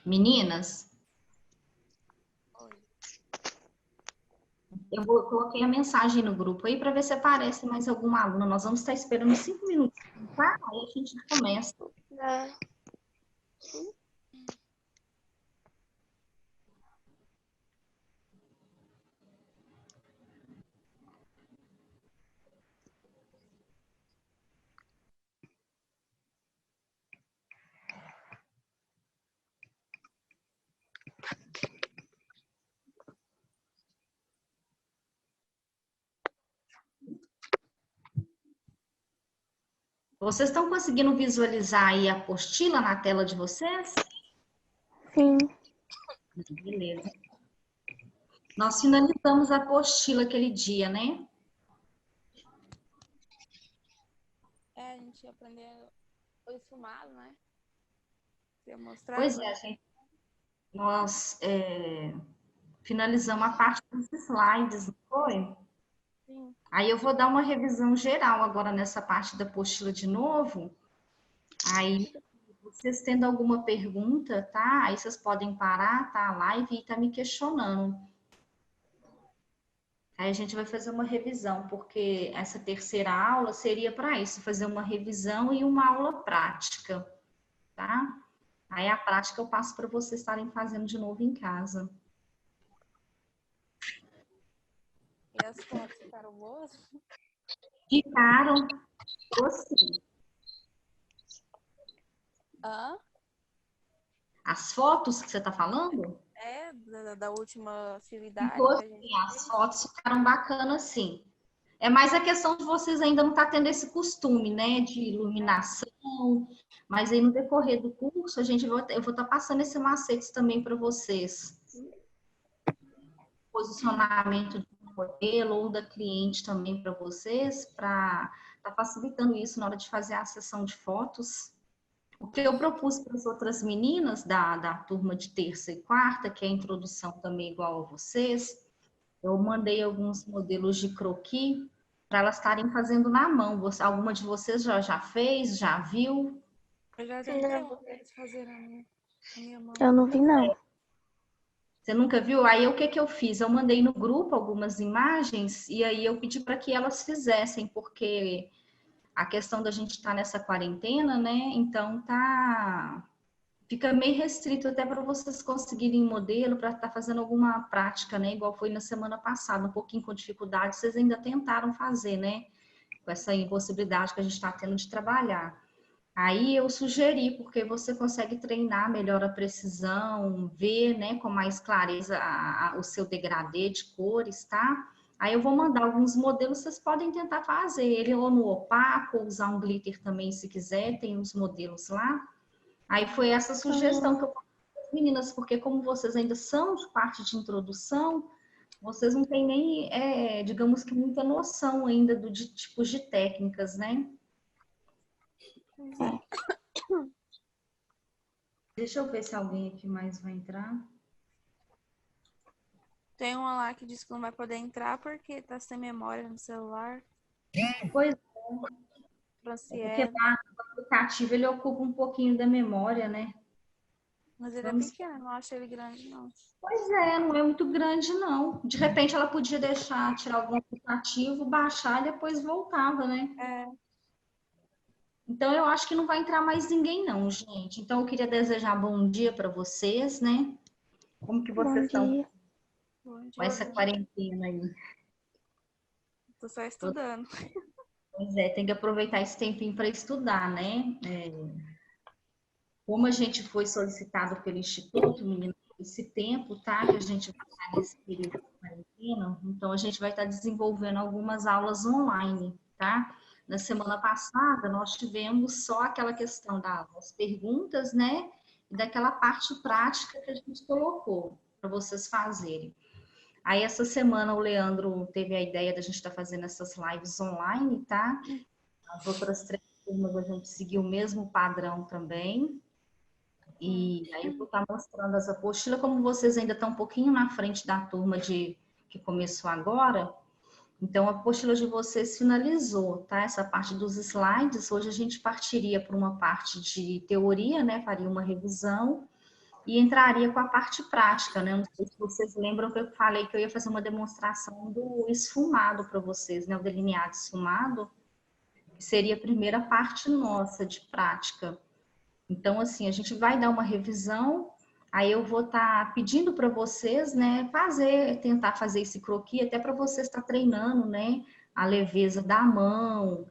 Meninas, coloquei a mensagem no grupo aí para ver se aparece mais alguma aluna. Nós vamos estar esperando 5 minutos, tá? Aí a gente começa. Vocês estão conseguindo visualizar aí a apostila na tela de vocês? Sim. Beleza. Nós finalizamos a apostila aquele dia, né? A gente ia aprender o esfumado, né? Você ia mostrar? Pois é, gente. Nós finalizamos a parte dos slides, não foi? Sim. Aí eu vou dar uma revisão geral agora nessa parte da apostila de novo. Aí, vocês tendo alguma pergunta, tá? Aí vocês podem parar, tá? A live e tá me questionando. Aí a gente vai fazer uma revisão, porque essa terceira aula seria para isso, fazer uma revisão e uma aula prática, tá? Aí a prática eu passo para vocês estarem fazendo de novo em casa. E as fotos ficaram boas? Ficaram assim. Hã? As fotos que você está falando? É, da última atividade Ficou que a gente assim, as fez. fotos ficaram bacanas, sim. É mais a questão de vocês ainda não estar tendo esse costume, né, de iluminação, mas aí no decorrer do curso eu vou estar passando esse macete também para vocês. Posicionamento do modelo ou da cliente também para vocês, para estar facilitando isso na hora de fazer a sessão de fotos. O que eu propus para as outras meninas da turma de terça e quarta, que é a introdução também igual a vocês, eu mandei alguns modelos de croquis para elas estarem fazendo na mão. Alguma de vocês já fez, já viu? Eu já tentei uma vez fazer na minha mão. Eu não vi, não. Você nunca viu? Aí o que que eu fiz? Eu mandei no grupo algumas imagens e aí eu pedi para que elas fizessem, porque a questão da gente estar nessa quarentena, né? Então fica meio restrito até para vocês conseguirem modelo para estar fazendo alguma prática, né? Igual foi na semana passada, um pouquinho com dificuldade, vocês ainda tentaram fazer, né? Com essa impossibilidade que a gente está tendo de trabalhar. Aí eu sugeri, porque você consegue treinar melhor a precisão, ver, né, com mais clareza o seu degradê de cores, tá? Aí eu vou mandar alguns modelos, vocês podem tentar fazer ele ou no opaco, ou usar um glitter também se quiser, tem os modelos lá. Aí foi essa sugestão que eu passei para as meninas, porque como vocês ainda são de parte de introdução, vocês não têm nem, digamos que muita noção ainda de tipos de técnicas, né? Deixa eu ver se alguém aqui mais vai entrar. Tem uma lá que diz que não vai poder entrar porque tá sem memória no celular. Pois é, porque Franciele. o aplicativo ele ocupa um pouquinho da memória, né? Mas ele é Vamos... pequeno, não acho ele grande, não. Pois é, não é muito grande, não. De repente ela podia tirar algum aplicativo, baixar e depois voltava, né? É. Então eu acho que não vai entrar mais ninguém, não, gente. Então eu queria desejar bom dia para vocês, né? Como que Bom vocês estão dia. Bom com essa dia. quarentena aí? Tô só estudando. Pois é, tem que aproveitar esse tempinho para estudar, né? Como a gente foi solicitado pelo Instituto, menina, esse tempo, tá? Que a gente vai estar nesse período de quarentena, então a gente vai estar desenvolvendo algumas aulas online, tá? Na semana passada, nós tivemos só aquela questão das perguntas, né? E daquela parte prática que a gente colocou para vocês fazerem. Aí, essa semana, o Leandro teve a ideia da gente estar fazendo essas lives online, tá? As outras 3 turmas a gente seguiu o mesmo padrão também. E aí eu vou estar mostrando as apostilas, como vocês ainda estão um pouquinho na frente da turma que começou agora, então a apostila de vocês finalizou, tá? Essa parte dos slides, hoje a gente partiria para uma parte de teoria, né? Faria uma revisão, e entraria com a parte prática, né? Não sei se vocês lembram que eu falei que eu ia fazer uma demonstração do esfumado para vocês, né? O delineado esfumado, que seria a primeira parte nossa de prática. Então, assim, a gente vai dar uma revisão, aí eu vou estar pedindo para vocês, né, tentar fazer esse croquis, até para você estar treinando, né, a leveza da mão,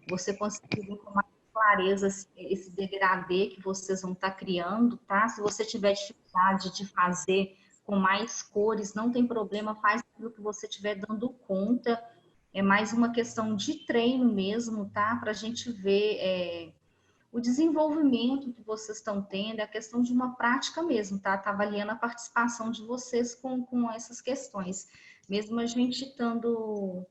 você conseguir ver com mais clareza esse degradê que vocês vão estar criando, tá? Se você tiver dificuldade de fazer com mais cores, não tem problema, faz aquilo que você estiver dando conta. É mais uma questão de treino mesmo, tá? Para a gente ver o desenvolvimento que vocês estão tendo, é a questão de uma prática mesmo, tá? Tá avaliando a participação de vocês com essas questões. Mesmo a gente estando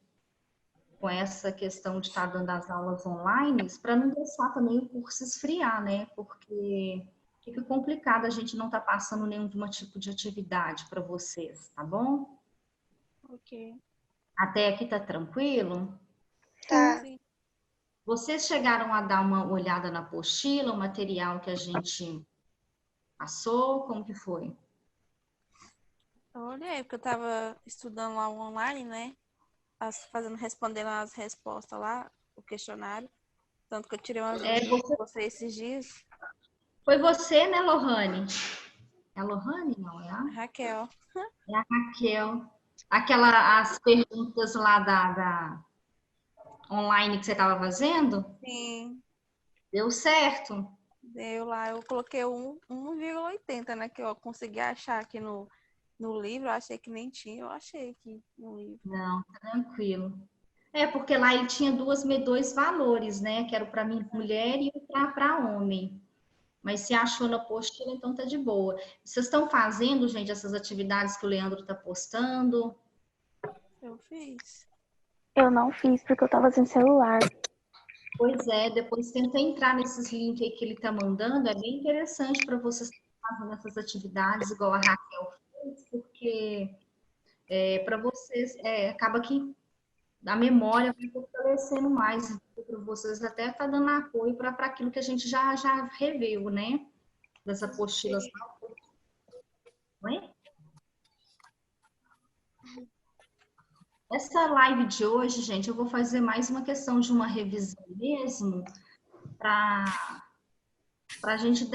com essa questão de estar dando as aulas online, para não deixar também o curso esfriar, né? Porque fica complicado a gente não estar passando nenhum tipo de atividade para vocês, tá bom? Ok. Até aqui tá tranquilo? Tá. Sim. Vocês chegaram a dar uma olhada na apostila, o material que a gente passou? Como que foi? Eu olhei, porque eu tava estudando lá online, né? Respondendo as respostas lá, o questionário. Tanto que eu tirei umas dúvidas com você esses dias. Foi você, né, Lohane? É a Lohane? Não, Raquel. é a Raquel. As perguntas lá da online que você estava fazendo, Sim, deu certo? deu lá. Eu coloquei 1,80, né? Que eu consegui achar aqui no livro. Eu achei que nem tinha. Eu achei aqui no livro. Não, tranquilo. É, porque lá ele tinha dois valores, né? Que era para mulher e para homem. Mas se achou na apostila, então tá de boa. Vocês estão fazendo, gente, essas atividades que o Leandro está postando? Eu fiz. Eu não fiz porque eu tava sem celular. Pois é, depois tenta entrar nesses links aí que ele tá mandando, é bem interessante para vocês fazendo essas atividades, igual a Raquel fez, porque para vocês acaba que a memória vai fortalecendo mais para vocês, até tá dando apoio para aquilo que a gente já reveu, né? Das apostilas. Não é? Essa live de hoje, gente, eu vou fazer mais uma questão de uma revisão mesmo, para a gente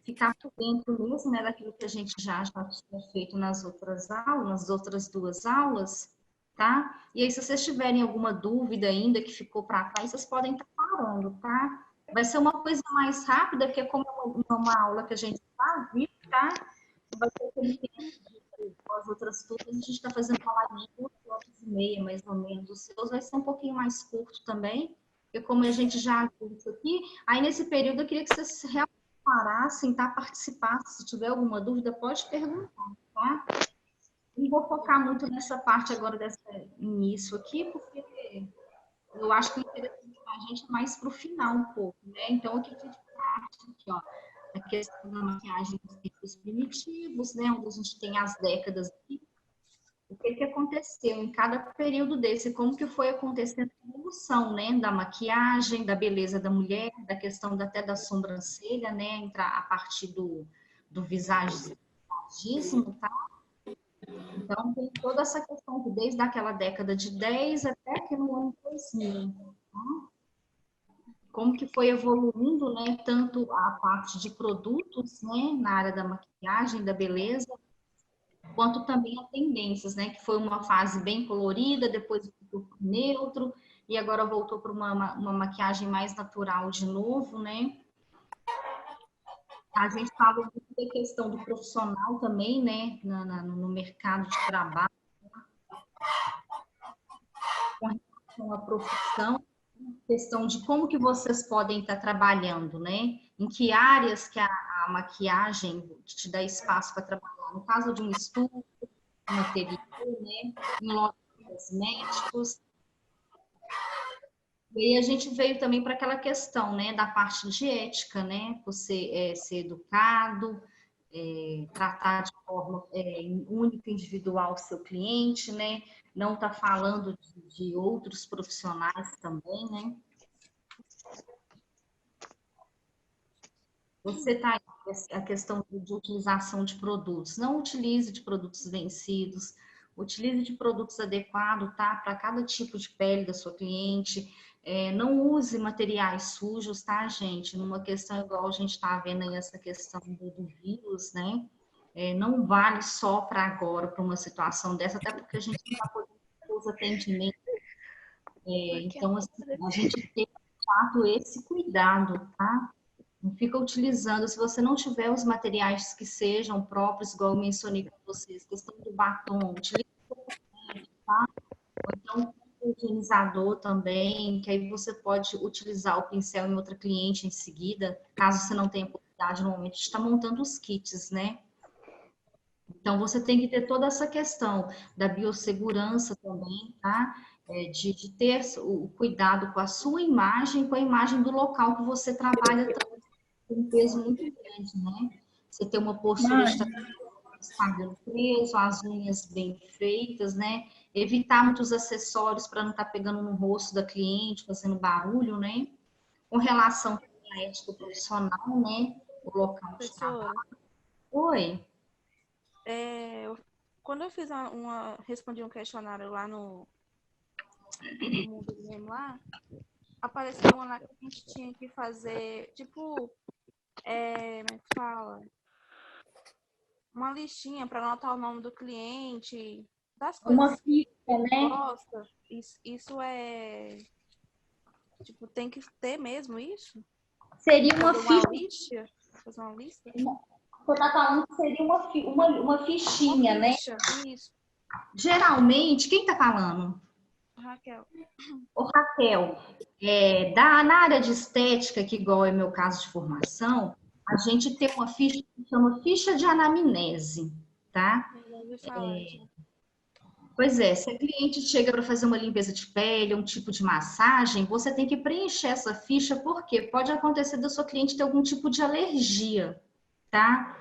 ficar por dentro mesmo, né, daquilo que a gente já tinha feito nas outras aulas, nas outras duas aulas, tá? E aí, se vocês tiverem alguma dúvida ainda que ficou para trás, vocês podem estar parando, tá? Vai ser uma coisa mais rápida, porque como é uma aula que a gente está vivo, tá? Vai ter aquele tempo com as outras turmas, a gente está fazendo uma live de 2 horas e meia, mais ou menos. Os seus vai ser um pouquinho mais curto também, porque como a gente já viu isso aqui, aí nesse período eu queria que vocês realmente parassem, tá? Participassem. Se tiver alguma dúvida, pode perguntar, tá? Não vou focar muito nessa parte agora desse início aqui, porque eu acho que o interessante para a gente é mais para o final um pouco, né? Então, o que a gente parte aqui, ó? A questão da maquiagem dos tempos primitivos, né? Onde a gente tem as décadas aqui. O que aconteceu em cada período desse, como que foi acontecendo a evolução, né? Da maquiagem, da beleza da mulher, da questão até da sobrancelha, né? Entrar a partir do visagismo, tá? Então, tem toda essa questão que desde aquela década de 10 até aqui no ano 2000, tá? Como que foi evoluindo, né, tanto a parte de produtos, né, na área da maquiagem, da beleza, quanto também a tendências, né, que foi uma fase bem colorida, depois voltou para neutro, e agora voltou para uma maquiagem mais natural de novo, né. A gente fala muito da questão do profissional também, né, no mercado de trabalho, com relação à profissão, questão de como que vocês podem estar trabalhando, né? Em que áreas que a maquiagem te dá espaço para trabalhar. No caso de um estudo, um ateliê, né? Em lojas de cosméticos. E aí a gente veio também para aquela questão, né? Da parte de ética, né? Você ser educado, tratar de forma única, individual o seu cliente, né? Não tá falando de outros profissionais também, né? Você está a questão de utilização de produtos. Não utilize de produtos vencidos, utilize de produtos adequados, tá? Para cada tipo de pele da sua cliente. Não use materiais sujos, tá, gente? Numa questão igual a gente está vendo aí, essa questão do vírus, né? Não vale só para agora, para uma situação dessa, até porque a gente não está podendo fazer os atendimentos. Então, assim, a gente tem, de fato, esse cuidado, tá? Não fica utilizando, se você não tiver os materiais que sejam próprios, igual eu mencionei para vocês, questão do batom, utilize, tá? Ou então o higienizador também, que aí você pode utilizar o pincel em outra cliente em seguida, caso você não tenha oportunidade no momento de estar montando os kits, né? Então, você tem que ter toda essa questão da biossegurança também, tá? De ter o cuidado com a sua imagem, com a imagem do local que você trabalha também, tem um peso muito grande, né? Você ter uma postura de cabelo preso, as unhas bem feitas, né? Evitar muitos acessórios para não estar pegando no rosto da cliente, fazendo barulho, né? Com relação à ética profissional, né? O local de trabalho. Professora, Oi. quando eu fiz respondi um questionário lá no Mundo Game lá, apareceu uma lá que a gente tinha que fazer, tipo, como é que fala? Uma listinha para anotar o nome do cliente, das Uma coisas ficha, que ele né? gosta. Isso tipo, tem que ter mesmo isso? Seria uma Fazer uma ficha. lista? Fazer uma lista? Você está falando que seria uma fichinha, Uma né? ficha, isso. Geralmente, quem está falando? Raquel. Ô, Raquel, na área de estética, que igual é meu caso de formação, a gente tem uma ficha que chama ficha de anamnese, tá? Eu já ouvi falar, já. Pois é, se a cliente chega para fazer uma limpeza de pele, um tipo de massagem, você tem que preencher essa ficha, porque pode acontecer da sua cliente ter algum tipo de alergia, tá?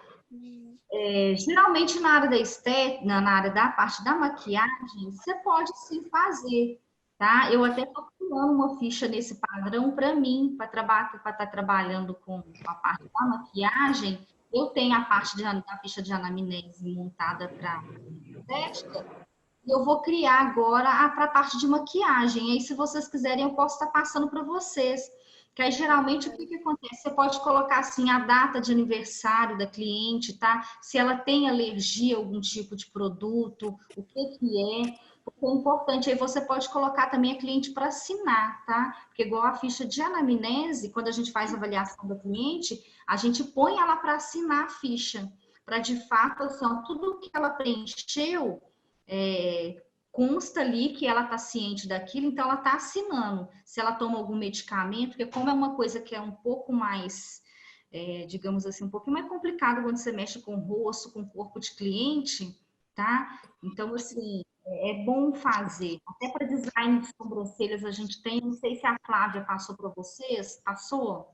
Geralmente na área da estética, na área da parte da maquiagem, você pode sim fazer, tá? Eu até estou criando uma ficha nesse padrão para mim, para estar trabalhando com a parte da maquiagem. Eu tenho a parte da ficha de anamnese montada para estética, e eu vou criar agora para a parte de maquiagem. Aí, se vocês quiserem, eu posso estar passando para vocês. Que aí, geralmente, o que acontece? Você pode colocar, assim, a data de aniversário da cliente, tá? Se ela tem alergia a algum tipo de produto, o que é. Porque é importante, aí você pode colocar também a cliente para assinar, tá? Porque igual a ficha de anamnese, quando a gente faz a avaliação da cliente, a gente põe ela para assinar a ficha. Para, de fato, assim, ó, tudo que ela preencheu, consta ali que ela está ciente daquilo, então ela está assinando. Se ela toma algum medicamento, porque como é uma coisa que é um pouco mais, digamos assim, um pouquinho mais complicado quando você mexe com o rosto, com o corpo de cliente, tá? Então, assim, é bom fazer. Até para design de sobrancelhas a gente tem, não sei se a Flávia passou para vocês, passou?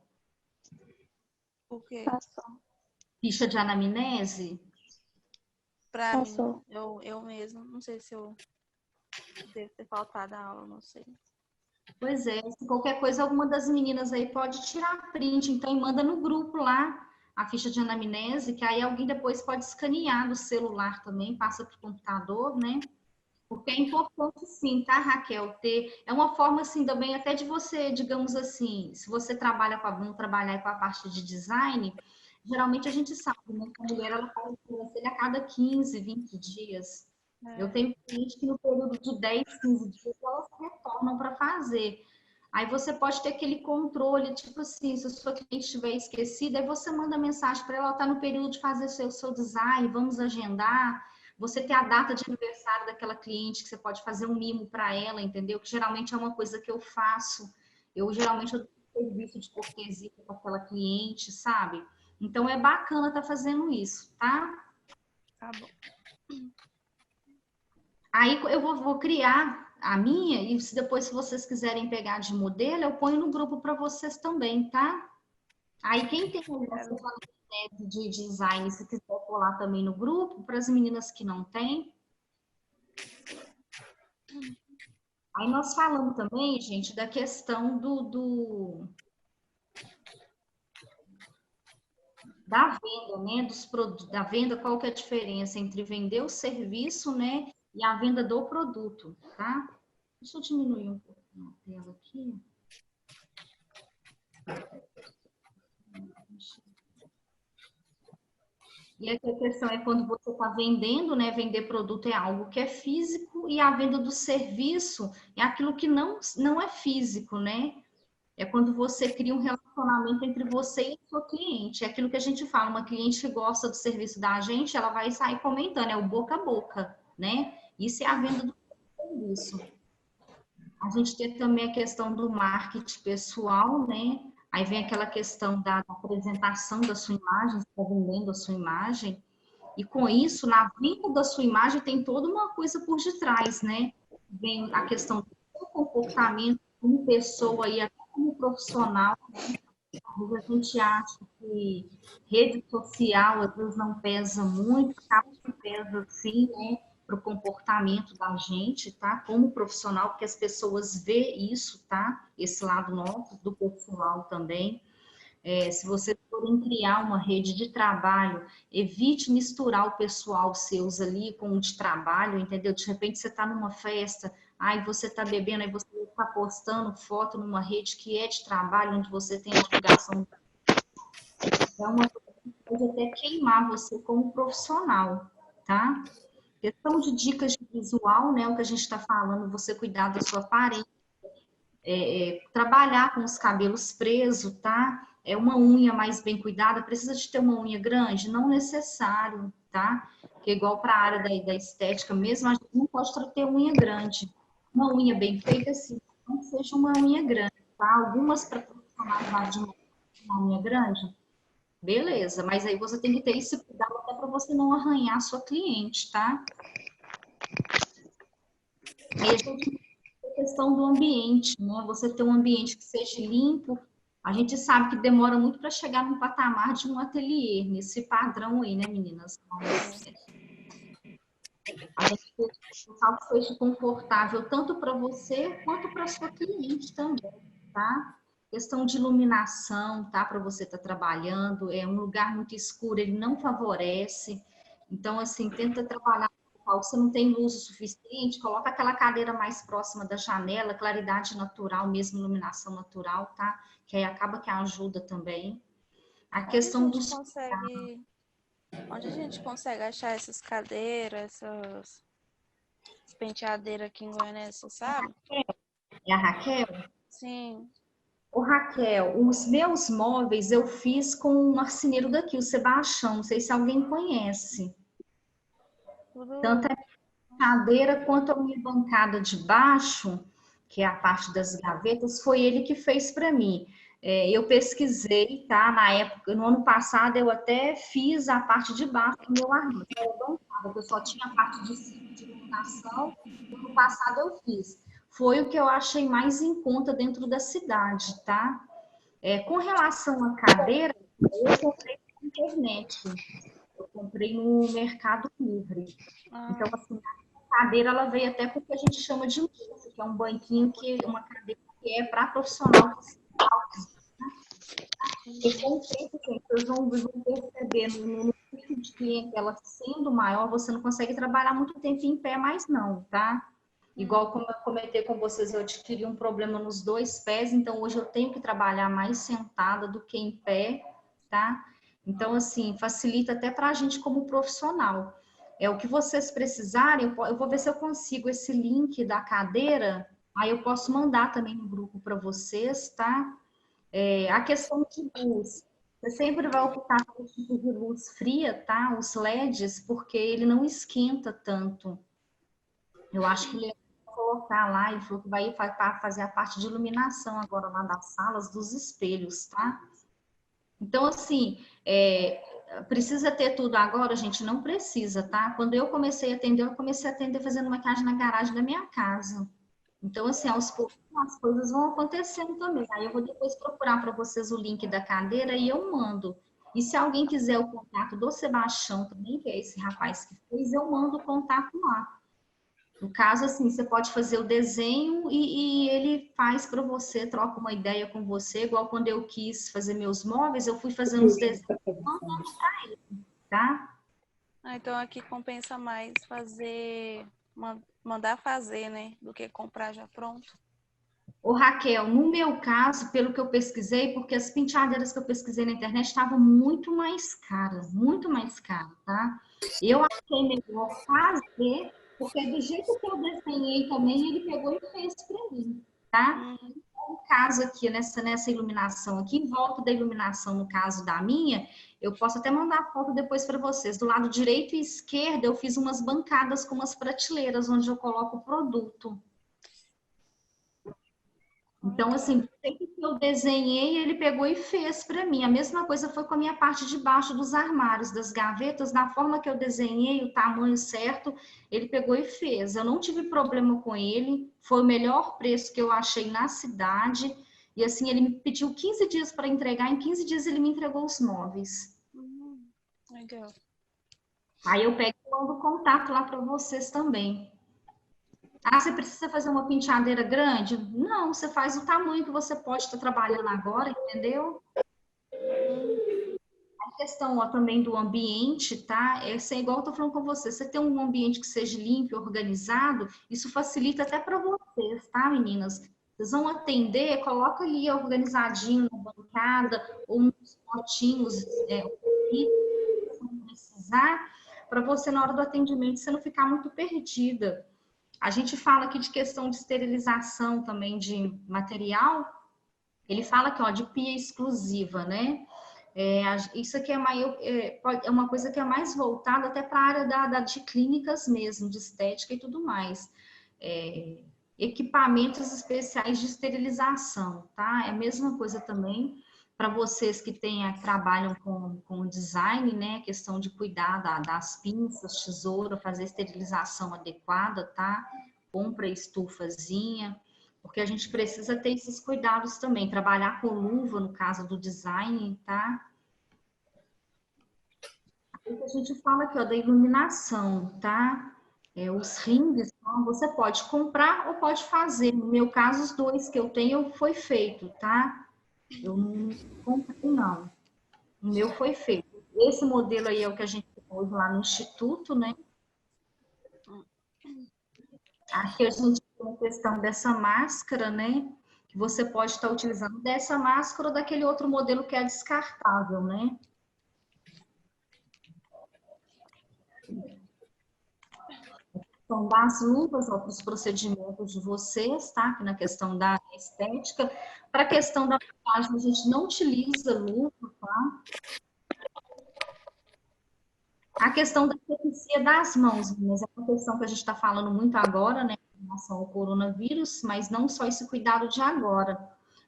O quê? Passou. Ficha de anamnese? Pra mim, Passou. eu mesmo, não sei se eu devo ter faltado a aula, não sei. Pois é, se qualquer coisa, alguma das meninas aí pode tirar print, então, e manda no grupo lá a ficha de anamnese, que aí alguém depois pode escanear do celular também, passa para o computador, né? Porque é importante sim, tá, Raquel? É uma forma assim também até de você, digamos assim, se você trabalha vamos trabalhar com a parte de design, geralmente a gente sabe, né, que a mulher ela faz sobrancelha a cada 15, 20 dias. Eu tenho cliente que no período de 10, 15 dias elas retornam para fazer. Aí você pode ter aquele controle, tipo assim, se a sua cliente estiver esquecida, aí você manda mensagem para ela, ela está no período de fazer seu design, vamos agendar. Você ter a data de aniversário daquela cliente, que você pode fazer um mimo para ela, entendeu? Que geralmente é uma coisa que eu faço. Geralmente eu dou serviço de cortesia para aquela cliente, sabe? Então é bacana estar fazendo isso, tá? Tá bom. Aí eu vou criar a minha e se depois, se vocês quiserem pegar de modelo, eu ponho no grupo para vocês também, tá? Aí quem tem essa de design, se quiser colar também no grupo, para as meninas que não têm. Aí nós falamos também, gente, da questão da venda, né, dos produtos, da venda, qual que é a diferença entre vender o serviço, né, e a venda do produto, tá? Deixa eu diminuir um pouco a tela aqui. E aqui a questão é quando você está vendendo, né? Vender produto é algo que é físico e a venda do serviço é aquilo que não é físico, né? É quando você cria um relacionamento entre você e o seu cliente. É aquilo que a gente fala, uma cliente que gosta do serviço da gente, ela vai sair comentando, é o boca a boca, né? Isso é a venda do serviço. A gente tem também a questão do marketing pessoal, né? Aí vem aquela questão da apresentação da sua imagem, você está vendendo a sua imagem. E com isso, na venda da sua imagem, tem toda uma coisa por detrás, né? Vem a questão do seu comportamento como pessoa e até como profissional. Às vezes a gente acha que rede social, às vezes, não pesa muito, acaba que pesa sim, né? Para o comportamento da gente, tá? Como profissional, porque as pessoas vê isso, tá? Esse lado nosso, do pessoal também. Se vocês forem criar uma rede de trabalho, evite misturar o pessoal seus ali com o de trabalho, entendeu? De repente você está numa festa, aí você está bebendo, aí você está postando foto numa rede que é de trabalho, onde você tem a divulgação. É uma coisa que pode até queimar você como profissional, tá? Questão de dicas de visual, né? O que a gente está falando, você cuidar da sua aparência, trabalhar com os cabelos presos, tá? É uma unha mais bem cuidada, precisa de ter uma unha grande? Não necessário, tá? Porque igual para a área da estética mesmo, a gente não pode ter unha grande. Uma unha bem feita, sim, não seja uma unha grande, tá? Algumas para profissionais de uma unha grande, beleza, mas aí você tem que ter esse cuidado até para você não arranhar a sua cliente, tá? Aí a gente questão do ambiente, né? Você ter um ambiente que seja limpo. A gente sabe que demora muito para chegar no patamar de um ateliê, nesse padrão aí, né, meninas? Mas a gente tem que pensar que seja confortável tanto para você quanto para sua cliente também, tá? Questão de iluminação, tá? Para você estar trabalhando, é um lugar muito escuro, ele não favorece. Então, assim, tenta trabalhar. Você não tem luz o suficiente, coloca aquela cadeira mais próxima da janela, claridade natural, mesmo iluminação natural, tá? Que aí acaba que ajuda também. A questão dos... Onde a gente consegue achar essas cadeiras, essas penteadeiras aqui em Goiânia, você sabe? É a Raquel? Sim. Ô, Raquel, os meus móveis eu fiz com um marceneiro daqui, o Sebastião, não sei se alguém conhece. Tanto a cadeira quanto a minha bancada de baixo, que é a parte das gavetas, foi ele que fez para mim. Eu pesquisei, tá? Na época, no ano passado, eu até fiz a parte de baixo do meu armário. Eu só tinha a parte de cima de iluminação. No ano passado eu fiz. Foi o que eu achei mais em conta dentro da cidade, tá? Com relação à cadeira, eu comprei na internet. Eu comprei no Mercado Livre. Então, assim, a cadeira ela veio até com o que a gente chama de mesa, que é um banquinho, uma cadeira que é para profissional. E com o tempo, gente, vocês vão perceber no tipo de cliente, ela sendo maior, você não consegue trabalhar muito tempo em pé mais não, tá? Igual como eu comentei com vocês, eu adquiri um problema nos 2 pés, então hoje eu tenho que trabalhar mais sentada do que em pé, tá? Então, assim, facilita até para a gente como profissional. O que vocês precisarem, eu vou ver se eu consigo esse link da cadeira, aí eu posso mandar também no grupo para vocês, tá? A questão de luz, você sempre vai optar por tipo de luz fria, tá? Os LEDs, porque ele não esquenta tanto. Eu acho que ele ia colocar lá, ele falou que vai fazer a parte de iluminação agora lá das salas, dos espelhos, tá? Então, assim, precisa ter tudo agora, gente? Não precisa, tá? Quando eu comecei a atender fazendo maquiagem na garagem da minha casa. Então, assim, aos poucos as coisas vão acontecendo também. Aí eu vou depois procurar para vocês o link da cadeira e eu mando. E se alguém quiser o contato do Sebastião também, que é esse rapaz que fez, eu mando o contato lá. No caso, assim, você pode fazer o desenho e ele faz para você, troca uma ideia com você, igual quando eu quis fazer meus móveis, eu fui fazendo os desenhos, tá? Então aqui compensa mais mandar fazer, né? Do que comprar já pronto. Ô, Raquel, no meu caso, pelo que eu pesquisei, porque as penteadeiras que eu pesquisei na internet estavam muito mais caras, tá? Eu achei melhor fazer, porque do jeito que eu desenhei também, ele pegou e fez para mim, tá? No caso aqui, nessa iluminação aqui, em volta da iluminação, no caso da minha, eu posso até mandar a foto depois para vocês. Do lado direito e esquerdo, eu fiz umas bancadas com umas prateleiras, onde eu coloco o produto. Então, assim, o que eu desenhei, ele pegou e fez para mim. A mesma coisa foi com a minha parte de baixo dos armários, das gavetas, na forma que eu desenhei, o tamanho certo, ele pegou e fez. Eu não tive problema com ele, foi o melhor preço que eu achei na cidade. E assim, ele me pediu 15 dias para entregar, em 15 dias ele me entregou os móveis. Legal. Aí eu pego e mando o contato lá para vocês também. Ah, você precisa fazer uma penteadeira grande? Não, você faz o tamanho que você pode estar trabalhando agora, entendeu? A questão ó, também do ambiente, tá? É igual eu tô falando com você. Você tem um ambiente que seja limpo e organizado, isso facilita até para vocês, tá, meninas? Vocês vão atender, coloca ali organizadinho na bancada ou nos potinhos, se precisar, para você na hora do atendimento você não ficar muito perdida. A gente fala aqui de questão de esterilização também de material. Ele fala que ó, de pia exclusiva, né? Isso aqui é uma coisa que é mais voltada até para a área de clínicas mesmo, de estética e tudo mais. Equipamentos especiais de esterilização, tá? É a mesma coisa também para vocês que trabalham com design, né? Questão de cuidar das pinças, tesoura, fazer esterilização adequada, tá? Compra estufazinha, porque a gente precisa ter esses cuidados também. Trabalhar com luva, no caso do design, tá? A gente fala aqui, ó, da iluminação, tá? Os rings, então, você pode comprar ou pode fazer. No meu caso, os dois que eu tenho foi feito, tá? Eu não comprei, não. O meu foi feito. Esse modelo aí é o que a gente pôs lá no Instituto, né? Aqui a gente tem a questão dessa máscara, né? Que você pode estar utilizando dessa máscara ou daquele outro modelo que é descartável, né? Então, das luvas para os procedimentos de vocês, tá? Aqui na questão da estética. Para a questão da maquiagem, a gente não utiliza luva, tá? A questão da asepsia das mãos, mas é uma questão que a gente está falando muito agora, né, em relação ao coronavírus, mas não só esse cuidado de agora.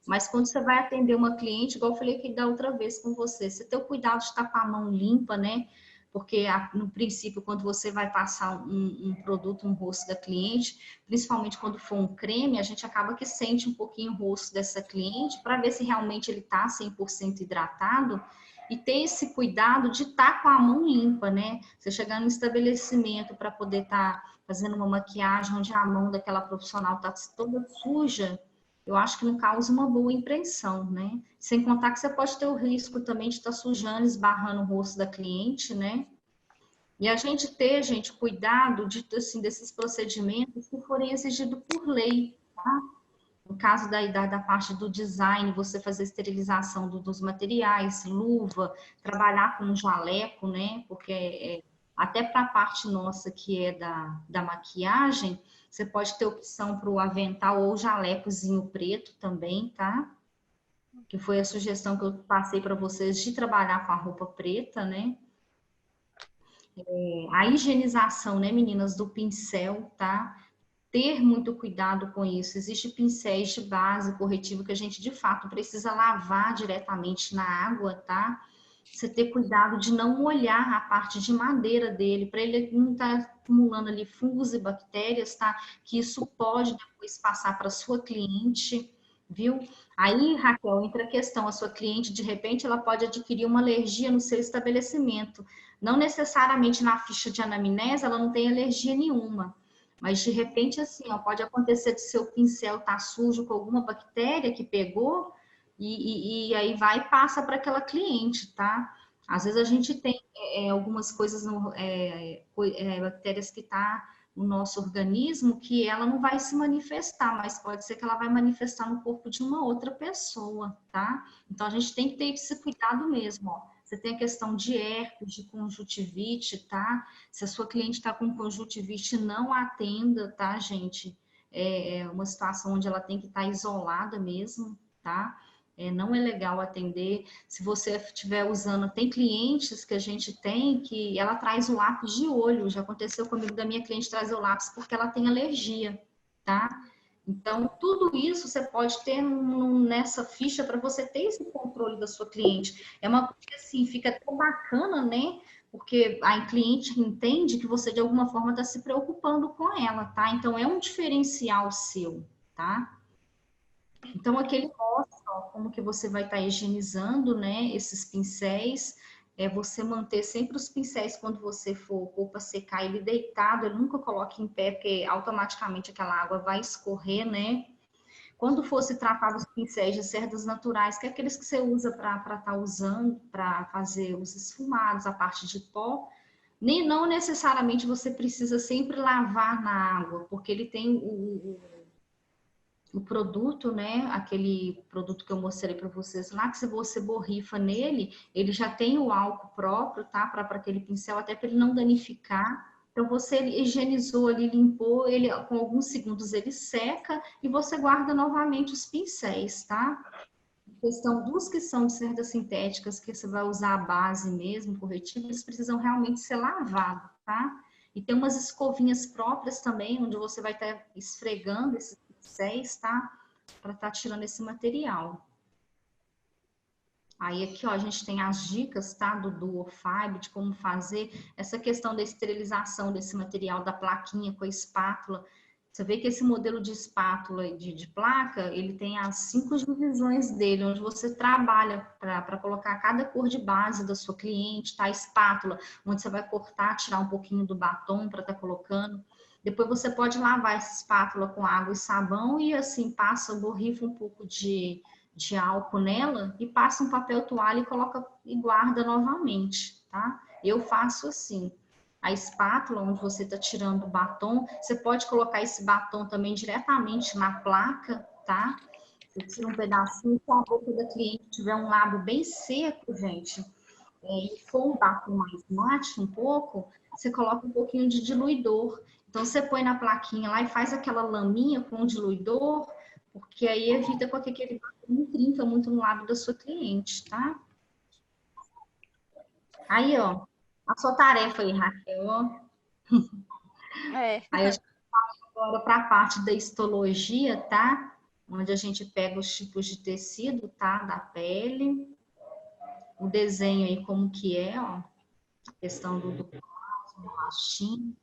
Mas quando você vai atender uma cliente, igual eu falei aqui da outra vez com você ter o cuidado de estar com a mão limpa, né? Porque no princípio, quando você vai passar um produto no rosto da cliente, principalmente quando for um creme, a gente acaba que sente um pouquinho o rosto dessa cliente para ver se realmente ele está 100% hidratado. E ter esse cuidado de estar com a mão limpa, né? Você chegar no estabelecimento para poder estar fazendo uma maquiagem onde a mão daquela profissional está toda suja, eu acho que não causa uma boa impressão, né? Sem contar que você pode ter o risco também de estar sujando, esbarrando o rosto da cliente, né? E a gente ter, gente, cuidado assim, desses procedimentos que forem exigidos por lei, tá? No caso da parte do design, você fazer esterilização dos materiais, luva, trabalhar com jaleco, né? Porque até para a parte nossa que é da maquiagem, você pode ter opção para o avental ou jalecozinho preto também, tá? Que foi a sugestão que eu passei para vocês de trabalhar com a roupa preta, né? A higienização, né, meninas, do pincel, tá? Ter muito cuidado com isso. Existem pincéis de base corretivo que a gente, de fato, precisa lavar diretamente na água, tá? Você ter cuidado de não molhar a parte de madeira dele, para ele não estar acumulando ali fungos e bactérias, tá? Que isso pode depois passar para sua cliente, viu? Aí, Raquel, entra a questão, a sua cliente, de repente, ela pode adquirir uma alergia no seu estabelecimento. Não necessariamente na ficha de anamnese, ela não tem alergia nenhuma. Mas de repente, assim, ó, pode acontecer de seu pincel estar sujo com alguma bactéria que pegou e aí vai e passa para aquela cliente, tá? Às vezes a gente tem algumas coisas, bactérias que tá no nosso organismo que ela não vai se manifestar, mas pode ser que ela vai manifestar no corpo de uma outra pessoa, tá? Então a gente tem que ter esse cuidado mesmo, ó. Você tem a questão de herpes, de conjuntivite, tá? Se a sua cliente está com conjuntivite, não atenda, tá, gente? É uma situação onde ela tem que estar isolada mesmo, tá? Não é legal atender. Se você estiver usando, tem clientes que a gente tem que ela traz o lápis de olho. Já aconteceu comigo da minha cliente trazer o lápis porque ela tem alergia, tá? Então, tudo isso você pode ter nessa ficha para você ter esse controle da sua cliente. É uma coisa que, assim, fica tão bacana, né? Porque a cliente entende que você, de alguma forma, está se preocupando com ela, tá? Então, é um diferencial seu, tá? Então, aqui ele mostra ó, como que você vai estar higienizando, né, esses pincéis. Você manter sempre os pincéis quando você for para secar ele deitado, ele nunca coloque em pé, porque automaticamente aquela água vai escorrer, né? Quando fosse tratar os pincéis de cerdas naturais, que é aqueles que você usa para estar usando, para fazer os esfumados, a parte de pó, nem não necessariamente você precisa sempre lavar na água, porque ele tem o produto, né? Aquele produto que eu mostrei para vocês lá, que se você borrifa nele, ele já tem o álcool próprio, tá? Para aquele pincel, até para ele não danificar. Então, você higienizou ali, limpou, ele com alguns segundos ele seca e você guarda novamente os pincéis, tá? A questão dos que são de cerdas sintéticas, que você vai usar a base mesmo, corretivo, eles precisam realmente ser lavados, tá? E tem umas escovinhas próprias também, onde você vai estar esfregando esses pincéis, tá? Para estar tirando esse material. Aí aqui, ó, a gente tem as dicas, tá? Do Duo Fiber, de como fazer essa questão da esterilização desse material, da plaquinha com a espátula. Você vê que esse modelo de espátula de placa, ele tem as 5 divisões dele, onde você trabalha para colocar cada cor de base da sua cliente, tá? A espátula, onde você vai cortar, tirar um pouquinho do batom para estar colocando. Depois você pode lavar essa espátula com água e sabão e assim passa, borrifa um pouco de álcool nela e passa um papel toalha e coloca e guarda novamente, tá? Eu faço assim. A espátula, onde você está tirando o batom, você pode colocar esse batom também diretamente na placa, tá? Você tira um pedacinho, se a boca da cliente tiver um lábio bem seco, gente, e for um batom mais mate um pouco, você coloca um pouquinho de diluidor. Então, você põe na plaquinha lá e faz aquela laminha com o diluidor, porque aí evita com que aquele batom não trinca muito no lábio da sua cliente, tá? Aí, ó, a sua tarefa aí, Raquel, ó. Aí a gente vai agora para a parte da histologia, tá? Onde a gente pega os tipos de tecido, tá? Da pele. O desenho aí como que é, ó. A questão do elastim.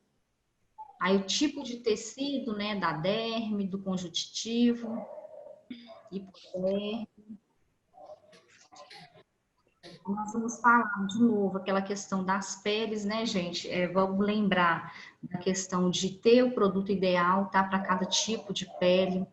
Aí o tipo de tecido, né? Da derme, do conjuntivo, hipoderme. Nós vamos falar de novo aquela questão das peles, né, gente? Vamos lembrar da questão de ter o produto ideal, tá? Para cada tipo de pele.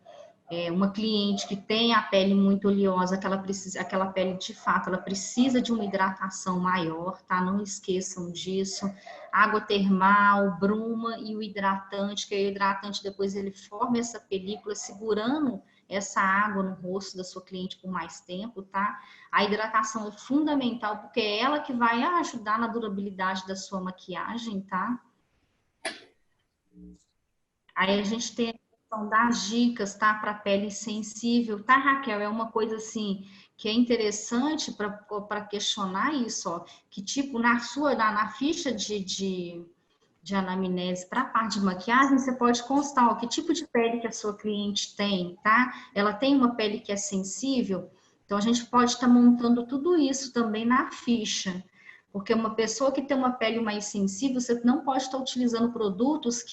Uma cliente que tem a pele muito oleosa, aquela pele de fato, ela precisa de uma hidratação maior, tá? Não esqueçam disso. Água termal, bruma e o hidratante, que o hidratante depois ele forma essa película segurando essa água no rosto da sua cliente por mais tempo, tá? A hidratação é fundamental porque é ela que vai ajudar na durabilidade da sua maquiagem, tá? Aí a gente tem a questão das dicas, tá? Para pele sensível, tá, Raquel? É uma coisa assim que é interessante para questionar isso, ó. Que tipo, na ficha de anamnese para a parte de maquiagem, você pode constar ó, que tipo de pele que a sua cliente tem, tá? Ela tem uma pele que é sensível, então a gente pode estar montando tudo isso também na ficha. Porque uma pessoa que tem uma pele mais sensível, você não pode estar utilizando produtos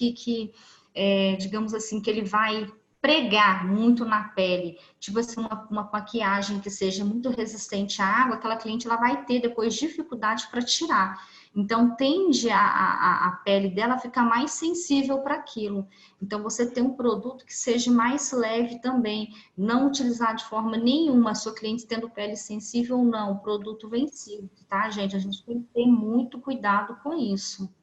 digamos assim, que ele vai pregar muito na pele. Tipo assim, uma maquiagem que seja muito resistente à água, aquela cliente ela vai ter depois dificuldade para tirar. Então, tende a pele dela a ficar mais sensível para aquilo. Então, você tem um produto que seja mais leve também. Não utilizar de forma nenhuma a sua cliente tendo pele sensível ou não. O produto vencido, tá, gente? A gente tem que ter muito cuidado com isso.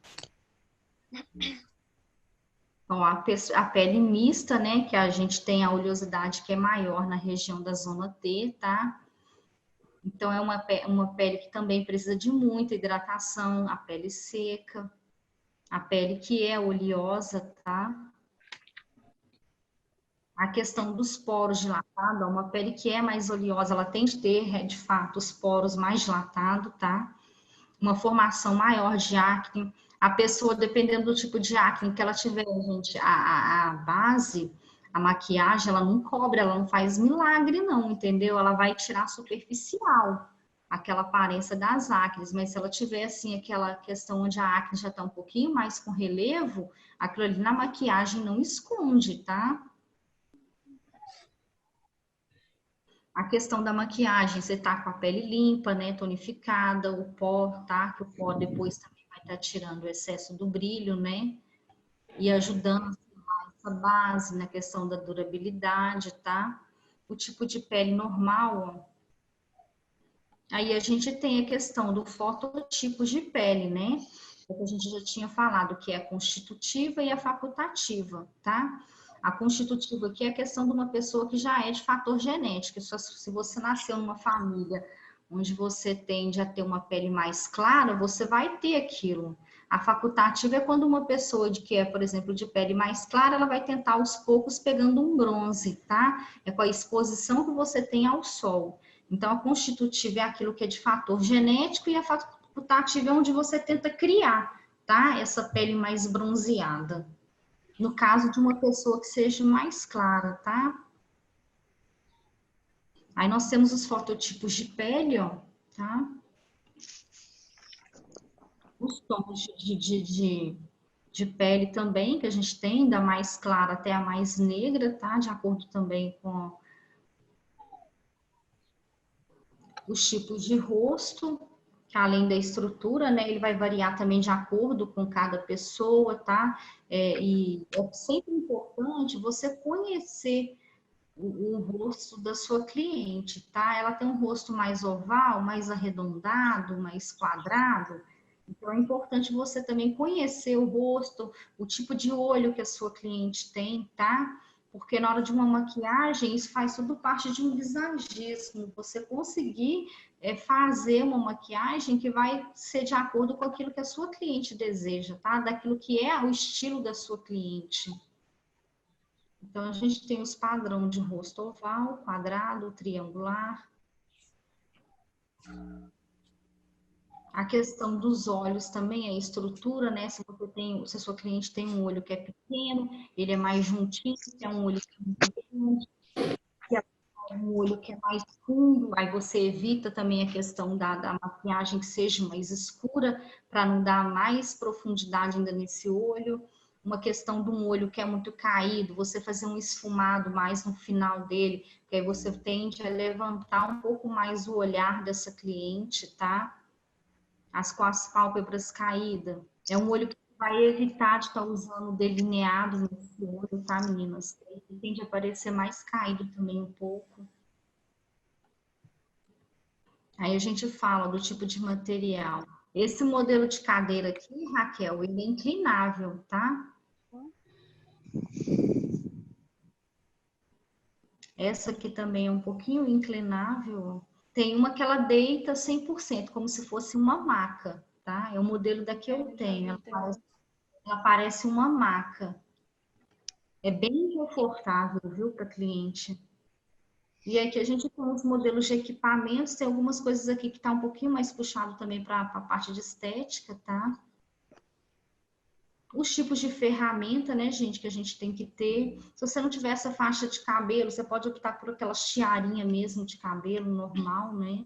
Então, a pele mista, né? Que a gente tem a oleosidade que é maior na região da zona T, tá? Então, é uma pele que também precisa de muita hidratação, a pele seca, a pele que é oleosa, tá? A questão dos poros dilatados, uma pele que é mais oleosa, ela tem de ter, de fato, os poros mais dilatados, tá? Uma formação maior de acne. A pessoa, dependendo do tipo de acne que ela tiver, gente, a base, a maquiagem, ela não cobre, ela não faz milagre, não, entendeu? Ela vai tirar superficial aquela aparência das acnes, mas se ela tiver, assim, aquela questão onde a acne já está um pouquinho mais com relevo, aquilo ali na maquiagem não esconde, tá? A questão da maquiagem, você tá com a pele limpa, né, tonificada, o pó, tá? Que o pó depois também vai estar tirando o excesso do brilho, né? E ajudando essa base na questão da durabilidade, tá? O tipo de pele normal, ó. Aí a gente tem a questão do fototipo de pele, né? Que a gente já tinha falado, que é a constitutiva e a facultativa, tá? A constitutiva aqui é a questão de uma pessoa que já é de fator genético. Se você nasceu numa família onde você tende a ter uma pele mais clara, você vai ter aquilo. A facultativa é quando uma pessoa que é, por exemplo, de pele mais clara, ela vai tentar aos poucos pegando um bronze, tá? É com a exposição que você tem ao sol. Então, a constitutiva é aquilo que é de fator genético e a facultativa é onde você tenta criar, tá? Essa pele mais bronzeada. No caso de uma pessoa que seja mais clara, tá? Aí nós temos os fototipos de pele, ó, tá? Os tons de pele também, que a gente tem, da mais clara até a mais negra, tá? De acordo também com os tipos de rosto, que além da estrutura, né, ele vai variar também de acordo com cada pessoa, tá? E é sempre importante você conhecer o rosto da sua cliente, tá? Ela tem um rosto mais oval, mais arredondado, mais quadrado. Então, é importante você também conhecer o rosto, o tipo de olho que a sua cliente tem, tá? Porque na hora de uma maquiagem, isso faz tudo parte de um visagismo. Você conseguir fazer uma maquiagem que vai ser de acordo com aquilo que a sua cliente deseja, tá? Daquilo que é o estilo da sua cliente. Então, a gente tem os padrões de rosto oval, quadrado, triangular. A questão dos olhos também, a estrutura, né? Se a sua cliente tem um olho que é pequeno, ele é mais juntinho, se é um olho que é muito grande, se é um olho que é mais fundo, aí você evita também a questão da maquiagem que seja mais escura, para não dar mais profundidade ainda nesse olho. Uma questão de um olho que é muito caído, você fazer um esfumado mais no final dele, que aí você tende a levantar um pouco mais o olhar dessa cliente, tá? Com as pálpebras caídas. É um olho que vai evitar de estar usando delineado nesse olho, tá, meninas? Ele tende a parecer mais caído também um pouco. Aí a gente fala do tipo de material. Esse modelo de cadeira aqui, Raquel, ele é inclinável, tá? Essa aqui também é um pouquinho inclinável. Tem uma que ela deita 100%, como se fosse uma maca, tá? É o modelo da que eu tenho. Ela parece uma maca. É bem confortável, viu, para cliente. E aqui a gente tem os modelos de equipamentos, tem algumas coisas aqui que tá um pouquinho mais puxado também para a parte de estética, tá? Os tipos de ferramenta, né, gente, que a gente tem que ter. Se você não tiver essa faixa de cabelo, você pode optar por aquela tiarinha mesmo de cabelo normal, né?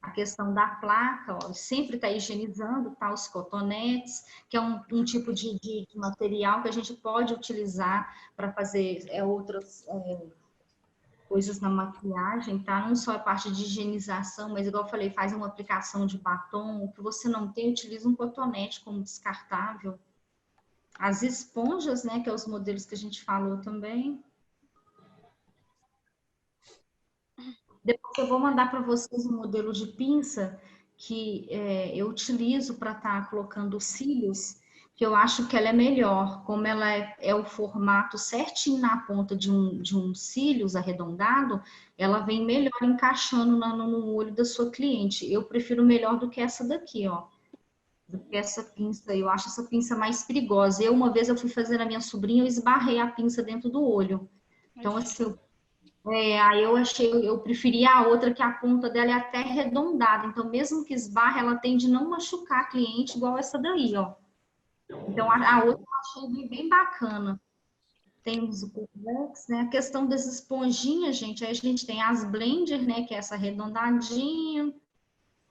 A questão da placa, ó, sempre tá higienizando, tá? Os cotonetes, que é um tipo de material que a gente pode utilizar para fazer outras coisas na maquiagem, tá? Não só a parte de higienização, mas igual eu falei, faz uma aplicação de batom. O que você não tem, utiliza um cotonete como descartável. As esponjas, né, que é os modelos que a gente falou também. Depois eu vou mandar para vocês um modelo de pinça que eu utilizo para estar colocando os cílios, que eu acho que ela é melhor, como ela é o formato certinho na ponta de um cílios arredondado, ela vem melhor encaixando no olho da sua cliente. Eu prefiro melhor do que essa daqui, ó. Do que essa pinça, eu acho essa pinça mais perigosa. Uma vez eu fui fazer a minha sobrinha, eu esbarrei a pinça dentro do olho. Então, assim, aí eu achei, eu preferia a outra, que a ponta dela é até arredondada. Então, mesmo que esbarre, ela tende a não machucar a cliente, igual essa daí, ó. Então, a outra eu achei bem bacana. Tem os Curvex, né? A questão das esponjinhas, gente, aí a gente tem as blender, né? Que é essa arredondadinha.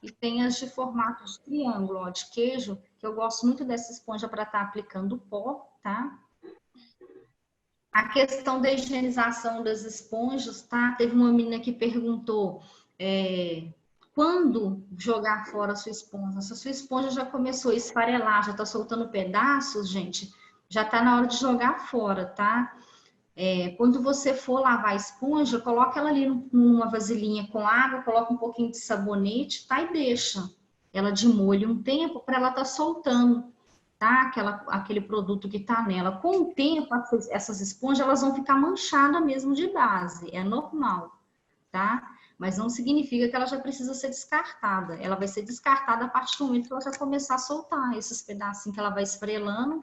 E tem as de formato de triângulo, ó, de queijo, que eu gosto muito dessa esponja para estar aplicando pó, tá? A questão da higienização das esponjas, tá? Teve uma menina que perguntou quando jogar fora a sua esponja. Se a sua esponja já começou a esfarelar, já tá soltando pedaços, gente, já tá na hora de jogar fora, tá? Quando você for lavar a esponja, coloca ela ali numa vasilhinha com água, coloca um pouquinho de sabonete, tá? E deixa ela de molho um tempo para ela estar soltando, tá? Aquele produto que tá nela. Com o tempo, essas esponjas elas vão ficar manchadas mesmo de base, é normal, tá? Mas não significa que ela já precisa ser descartada. Ela vai ser descartada a partir do momento que ela já começar a soltar esses pedacinhos que ela vai esfarelando.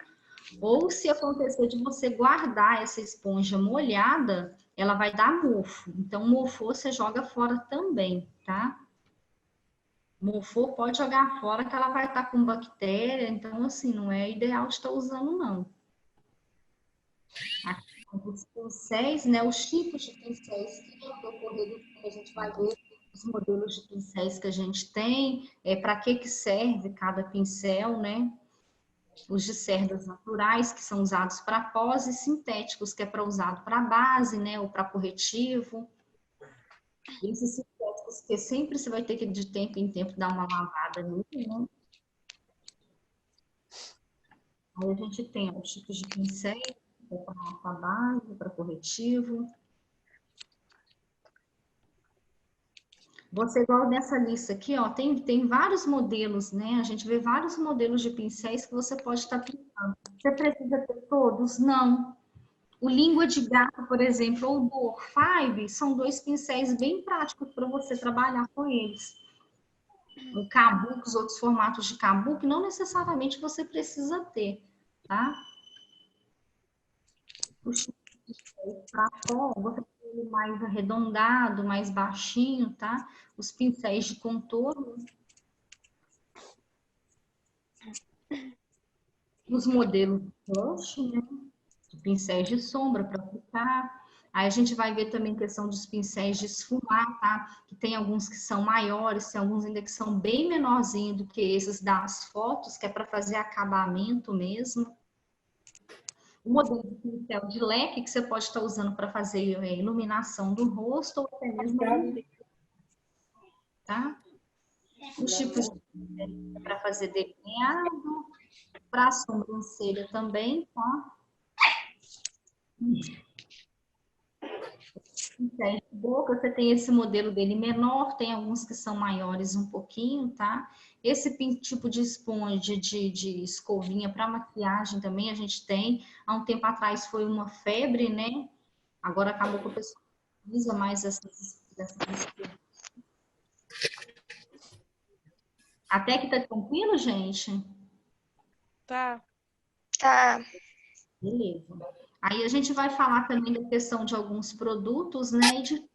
Ou se acontecer de você guardar essa esponja molhada, ela vai dar mofo. Então, mofou você joga fora também, tá? Mofou pode jogar fora que ela vai estar com bactéria. Então, assim, não é ideal de estar usando, não. Aqui, os pincéis, né? Os tipos de pincéis que no decorrer do a gente vai ver os modelos de pincéis que a gente tem, para que serve cada pincel, né? Os de cerdas naturais, que são usados para pós, e sintéticos, que é para usado para base, né, ou para corretivo. E esses sintéticos, que sempre você vai ter que, de tempo em tempo, dar uma lavada nele, né? Aí a gente tem os tipos de pincéis, para base, para corretivo. Você, igual nessa lista aqui, ó, tem vários modelos, né? A gente vê vários modelos de pincéis que você pode estar aplicando. Você precisa ter todos? Não. O língua de gato, por exemplo, ou o do Orfive, são dois pincéis bem práticos para você trabalhar com eles. O kabuki, os outros formatos de kabuki, não necessariamente você precisa ter, tá? O para pó, você tem ele mais arredondado, mais baixinho, tá? Os pincéis de contorno. Os modelos de blush, né? De pincéis de sombra para aplicar. Aí a gente vai ver também questão dos pincéis de esfumar, tá? Que tem alguns que são maiores, tem alguns ainda que são bem menorzinhos do que esses das fotos, que é para fazer acabamento mesmo. O modelo de pincel de leque que você pode estar usando para fazer iluminação do rosto ou até mesmo tá? Os tipos de para fazer delineado, para sobrancelha também, tá? Pincéis de boca, você tem esse modelo dele menor, tem alguns que são maiores um pouquinho, tá? Esse tipo de esponja de escovinha para maquiagem também a gente tem. Há um tempo atrás foi uma febre, né? Agora acabou que o pessoal não usa mais essas escovinhas. Até que tá tranquilo, gente? Tá. Tá. Beleza. Aí a gente vai falar também da questão de alguns produtos, né? E de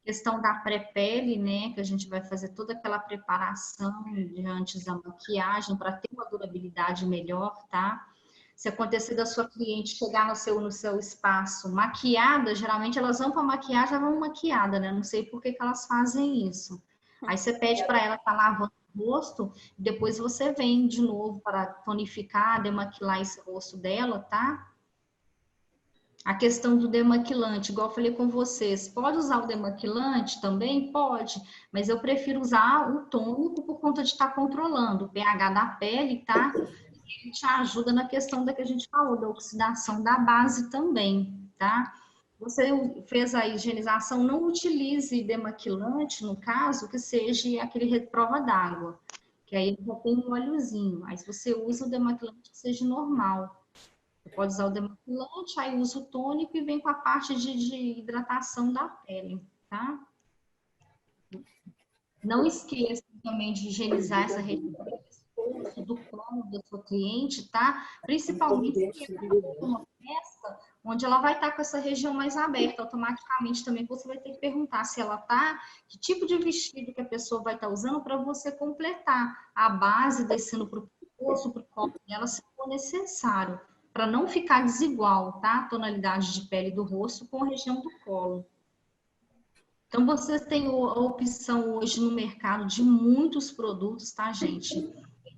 questão da pré-pele, né? Que a gente vai fazer toda aquela preparação de antes da maquiagem para ter uma durabilidade melhor, tá? Se acontecer da sua cliente chegar no seu espaço maquiada, geralmente elas vão para maquiar, já vão maquiada, né? Não sei por que elas fazem isso. Aí você pede para ela estar lavando o rosto, depois você vem de novo para tonificar, demaquilar esse rosto dela, tá? A questão do demaquilante, igual eu falei com vocês, pode usar o demaquilante também? Pode, mas eu prefiro usar o tônico por conta de estar controlando o pH da pele, tá? Ele te ajuda na questão da que a gente falou, da oxidação da base também, tá? Você fez a higienização, não utilize demaquilante, no caso, que seja aquele prova d'água, que aí já tem um óleozinho. Aí se você usa o demaquilante que seja normal. Você pode usar o demaquilante, aí usa o tônico e vem com a parte de hidratação da pele, tá? Não esqueça também de higienizar essa região do colo da sua cliente, tá? Principalmente se é uma festa onde ela vai estar com essa região mais aberta, automaticamente também você vai ter que perguntar se ela tá, que tipo de vestido que a pessoa vai estar usando para você completar a base descendo para o pescoço, para o colo dela, se for necessário, para não ficar desigual, tá? A tonalidade de pele do rosto com a região do colo. Então, vocês têm a opção hoje no mercado de muitos produtos, tá, gente?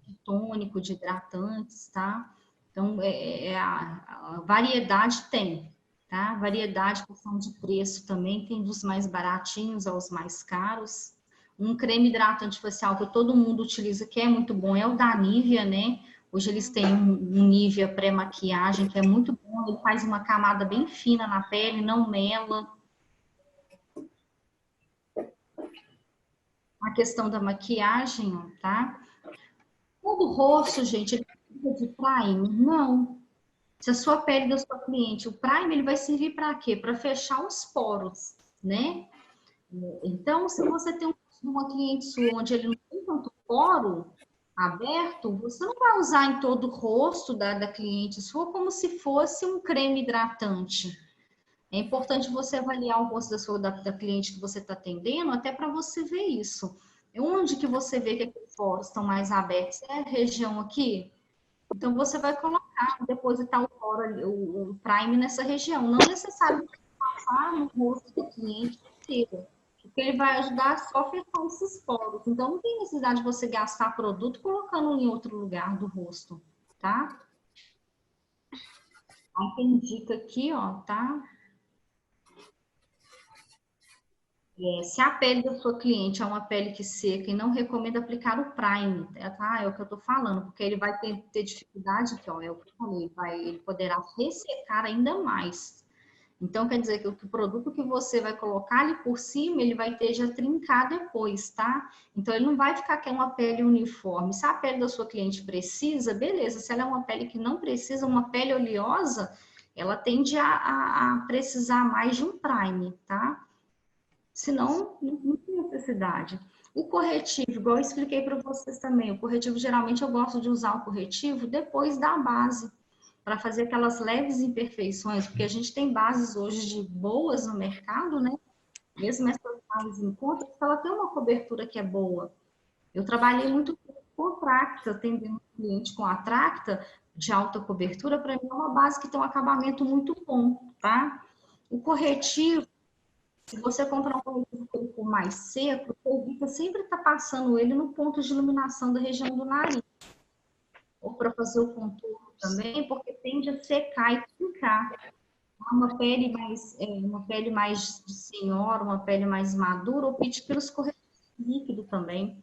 De tônico, de hidratantes, tá? Então, a variedade tem, tá? Variedade, questão de preço também, tem dos mais baratinhos aos mais caros. Um creme hidratante facial que todo mundo utiliza, que é muito bom, é o da Nivea, né? Hoje eles têm um Nivea pré-maquiagem, que é muito bom, ele faz uma camada bem fina na pele, não mela. A questão da maquiagem, ó, tá? Todo rosto, gente, ele precisa de primer? Não. Se a sua pele da sua cliente, o primer, ele vai servir para quê? Para fechar os poros, né? Então, se você tem uma cliente sua onde ele não tem tanto poro aberto, você não vai usar em todo o rosto da cliente sua como se fosse um creme hidratante. É importante você avaliar o rosto da cliente que você está atendendo, até para você ver isso. Onde que você vê que aqueles poros estão mais abertos? É a região aqui? Então, você vai colocar, depositar o poro, o prime nessa região. Não necessariamente passar no rosto do cliente inteiro, porque ele vai ajudar só a fechar esses poros. Então, não tem necessidade de você gastar produto colocando em outro lugar do rosto, tá? Aí tem dica aqui, ó, tá? Se a pele da sua cliente é uma pele que seca e não recomenda aplicar o Prime, tá? É o que eu tô falando, porque ele vai ter dificuldade, que ó, é o que eu falei, ele poderá ressecar ainda mais. Então, quer dizer que o produto que você vai colocar ali por cima, ele vai ter já trincar depois, tá? Então, ele não vai ficar que é uma pele uniforme. Se a pele da sua cliente precisa, beleza. Se ela é uma pele que não precisa, uma pele oleosa, ela tende a precisar mais de um Prime, tá? Senão, não tem necessidade. O corretivo, igual eu expliquei para vocês também, o corretivo, geralmente eu gosto de usar o corretivo depois da base, para fazer aquelas leves imperfeições, porque a gente tem bases hoje de boas no mercado, né? Mesmo essas bases em conta, ela tem uma cobertura que é boa. Eu trabalhei muito com a Tracta, atendendo um cliente com a Tracta de alta cobertura, para mim é uma base que tem um acabamento muito bom, tá? O corretivo, se você comprar um corretivo que ele for mais seco, você evita sempre estar passando ele no ponto de iluminação da região do nariz. Ou para fazer o contorno também, porque tende a secar e trincar. Uma pele mais de senhora, uma pele mais madura, opte pelos corretivos líquidos também.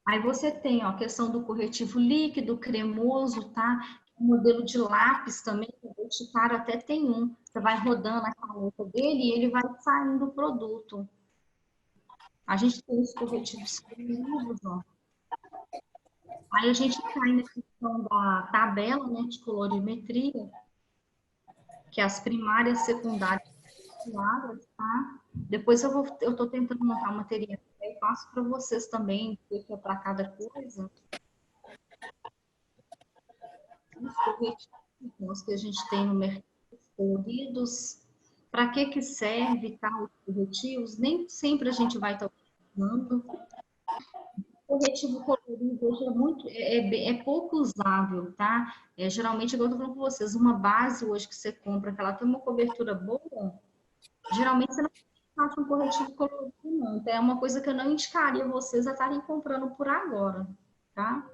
Aí você tem ó, a questão do corretivo líquido, cremoso, tá? O modelo de lápis também, o Boticário até tem um. Você vai rodando a caneta dele e ele vai saindo o produto. A gente tem os corretivos cremosos, ó. Aí a gente cai na questão da tabela, né, de colorimetria, que é as primárias, secundárias e terciárias, tá? Depois eu tô tentando montar uma material e passo para vocês também, o que é para cada coisa. Os corretivos que a gente tem no mercado coloridos, para que serve tá, os corretivos? Nem sempre a gente vai estar utilizando. O corretivo colorido hoje é pouco usável, tá? Geralmente, igual eu tô falando com vocês, uma base hoje que você compra, que ela tem uma cobertura boa, geralmente você não acha um corretivo colorido, não. Então, é uma coisa que eu não indicaria vocês a estarem comprando por agora, tá?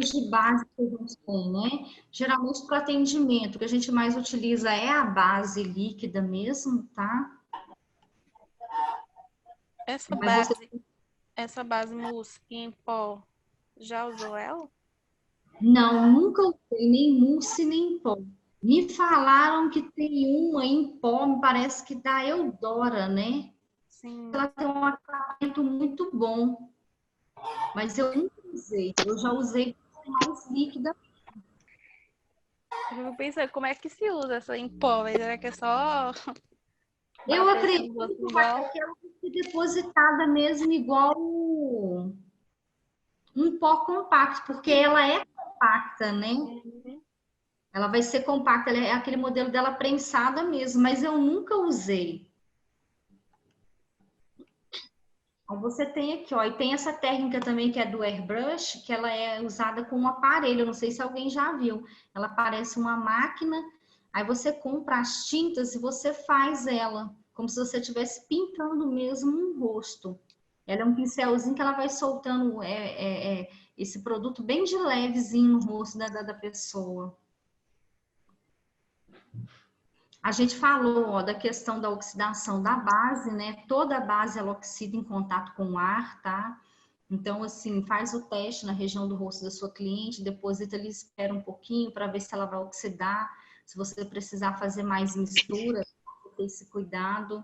de base que a gente tem, né? Geralmente para atendimento, o que a gente mais utiliza é a base líquida mesmo, tá? Essa Mas você base, essa base mousse em pó, já usou ela? não, nunca usei nem mousse nem pó. Me falaram que tem uma em pó, me parece que da Eudora, né? Sim. Ela tem um acabamento muito bom, mas eu nunca usei. Eu já usei mais líquida. Eu fico pensando, como é que se usa essa em pó? Mas será que é só Eu bater assim acredito no rosto que igual? ela vai ser depositada mesmo igual um pó compacto, porque ela é compacta, né? Uhum. Ela vai ser compacta, ela é aquele modelo dela prensada mesmo, mas eu nunca usei. Aí você tem aqui, ó, e tem essa técnica também que é do airbrush, que ela é usada com um aparelho, eu não sei se alguém já viu. Ela parece uma máquina, aí você compra as tintas e você faz ela, como se você estivesse pintando mesmo um rosto. Ela é um pincelzinho que ela vai soltando esse produto bem de levezinho no rosto da pessoa. A gente falou, ó, da questão da oxidação da base, né? Toda a base ela oxida em contato com o ar, tá? Então, assim, faz o teste na região do rosto da sua cliente, deposita ali, espera um pouquinho para ver se ela vai oxidar. Se você precisar fazer mais mistura, ter esse cuidado.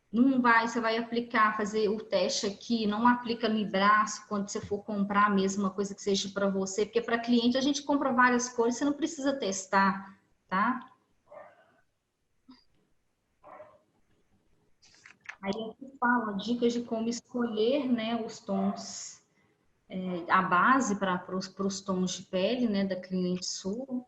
Não vai, você vai aplicar, fazer o teste aqui, não aplica no braço quando você for comprar mesmo uma coisa que seja para você, porque para cliente a gente compra várias cores, você não precisa testar, tá? Aí aqui fala dicas de como escolher, né, os tons, a base para os tons de pele, né, da cliente sua.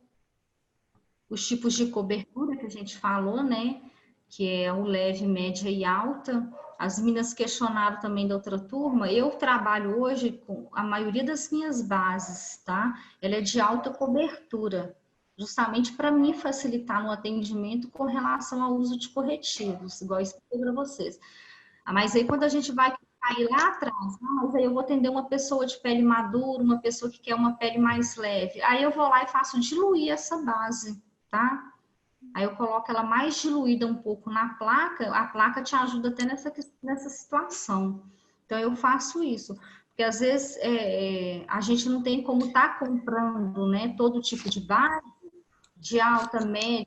Os tipos de cobertura que a gente falou, né, que é o leve, média e alta. As meninas questionaram também da outra turma. Eu trabalho hoje com a maioria das minhas bases, tá? Ela é de alta cobertura, justamente para me facilitar no atendimento com relação ao uso de corretivos, igual eu expliquei para vocês. Mas aí quando a gente vai cair lá atrás, mas aí eu vou atender uma pessoa de pele madura, uma pessoa que quer uma pele mais leve. Aí eu vou lá e faço diluir essa base, tá? Aí eu coloco ela mais diluída um pouco na placa, a placa te ajuda até nessa situação. Então eu faço isso. Porque às vezes a gente não tem como estar comprando, né, todo tipo de base, de alta, média,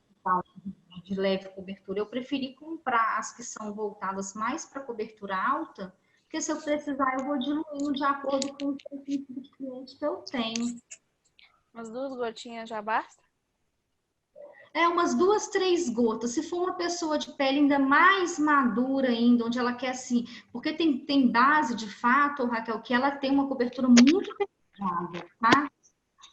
de leve cobertura. Eu preferi comprar as que são voltadas mais para cobertura alta, porque se eu precisar, eu vou diluindo de acordo com o tipo de cliente que eu tenho. Umas 2 gotinhas já basta? É umas 2, 3 gotas. Se for uma pessoa de pele ainda mais madura ainda, onde ela quer assim, porque tem base de fato, Raquel, que ela tem uma cobertura muito pesada, tá?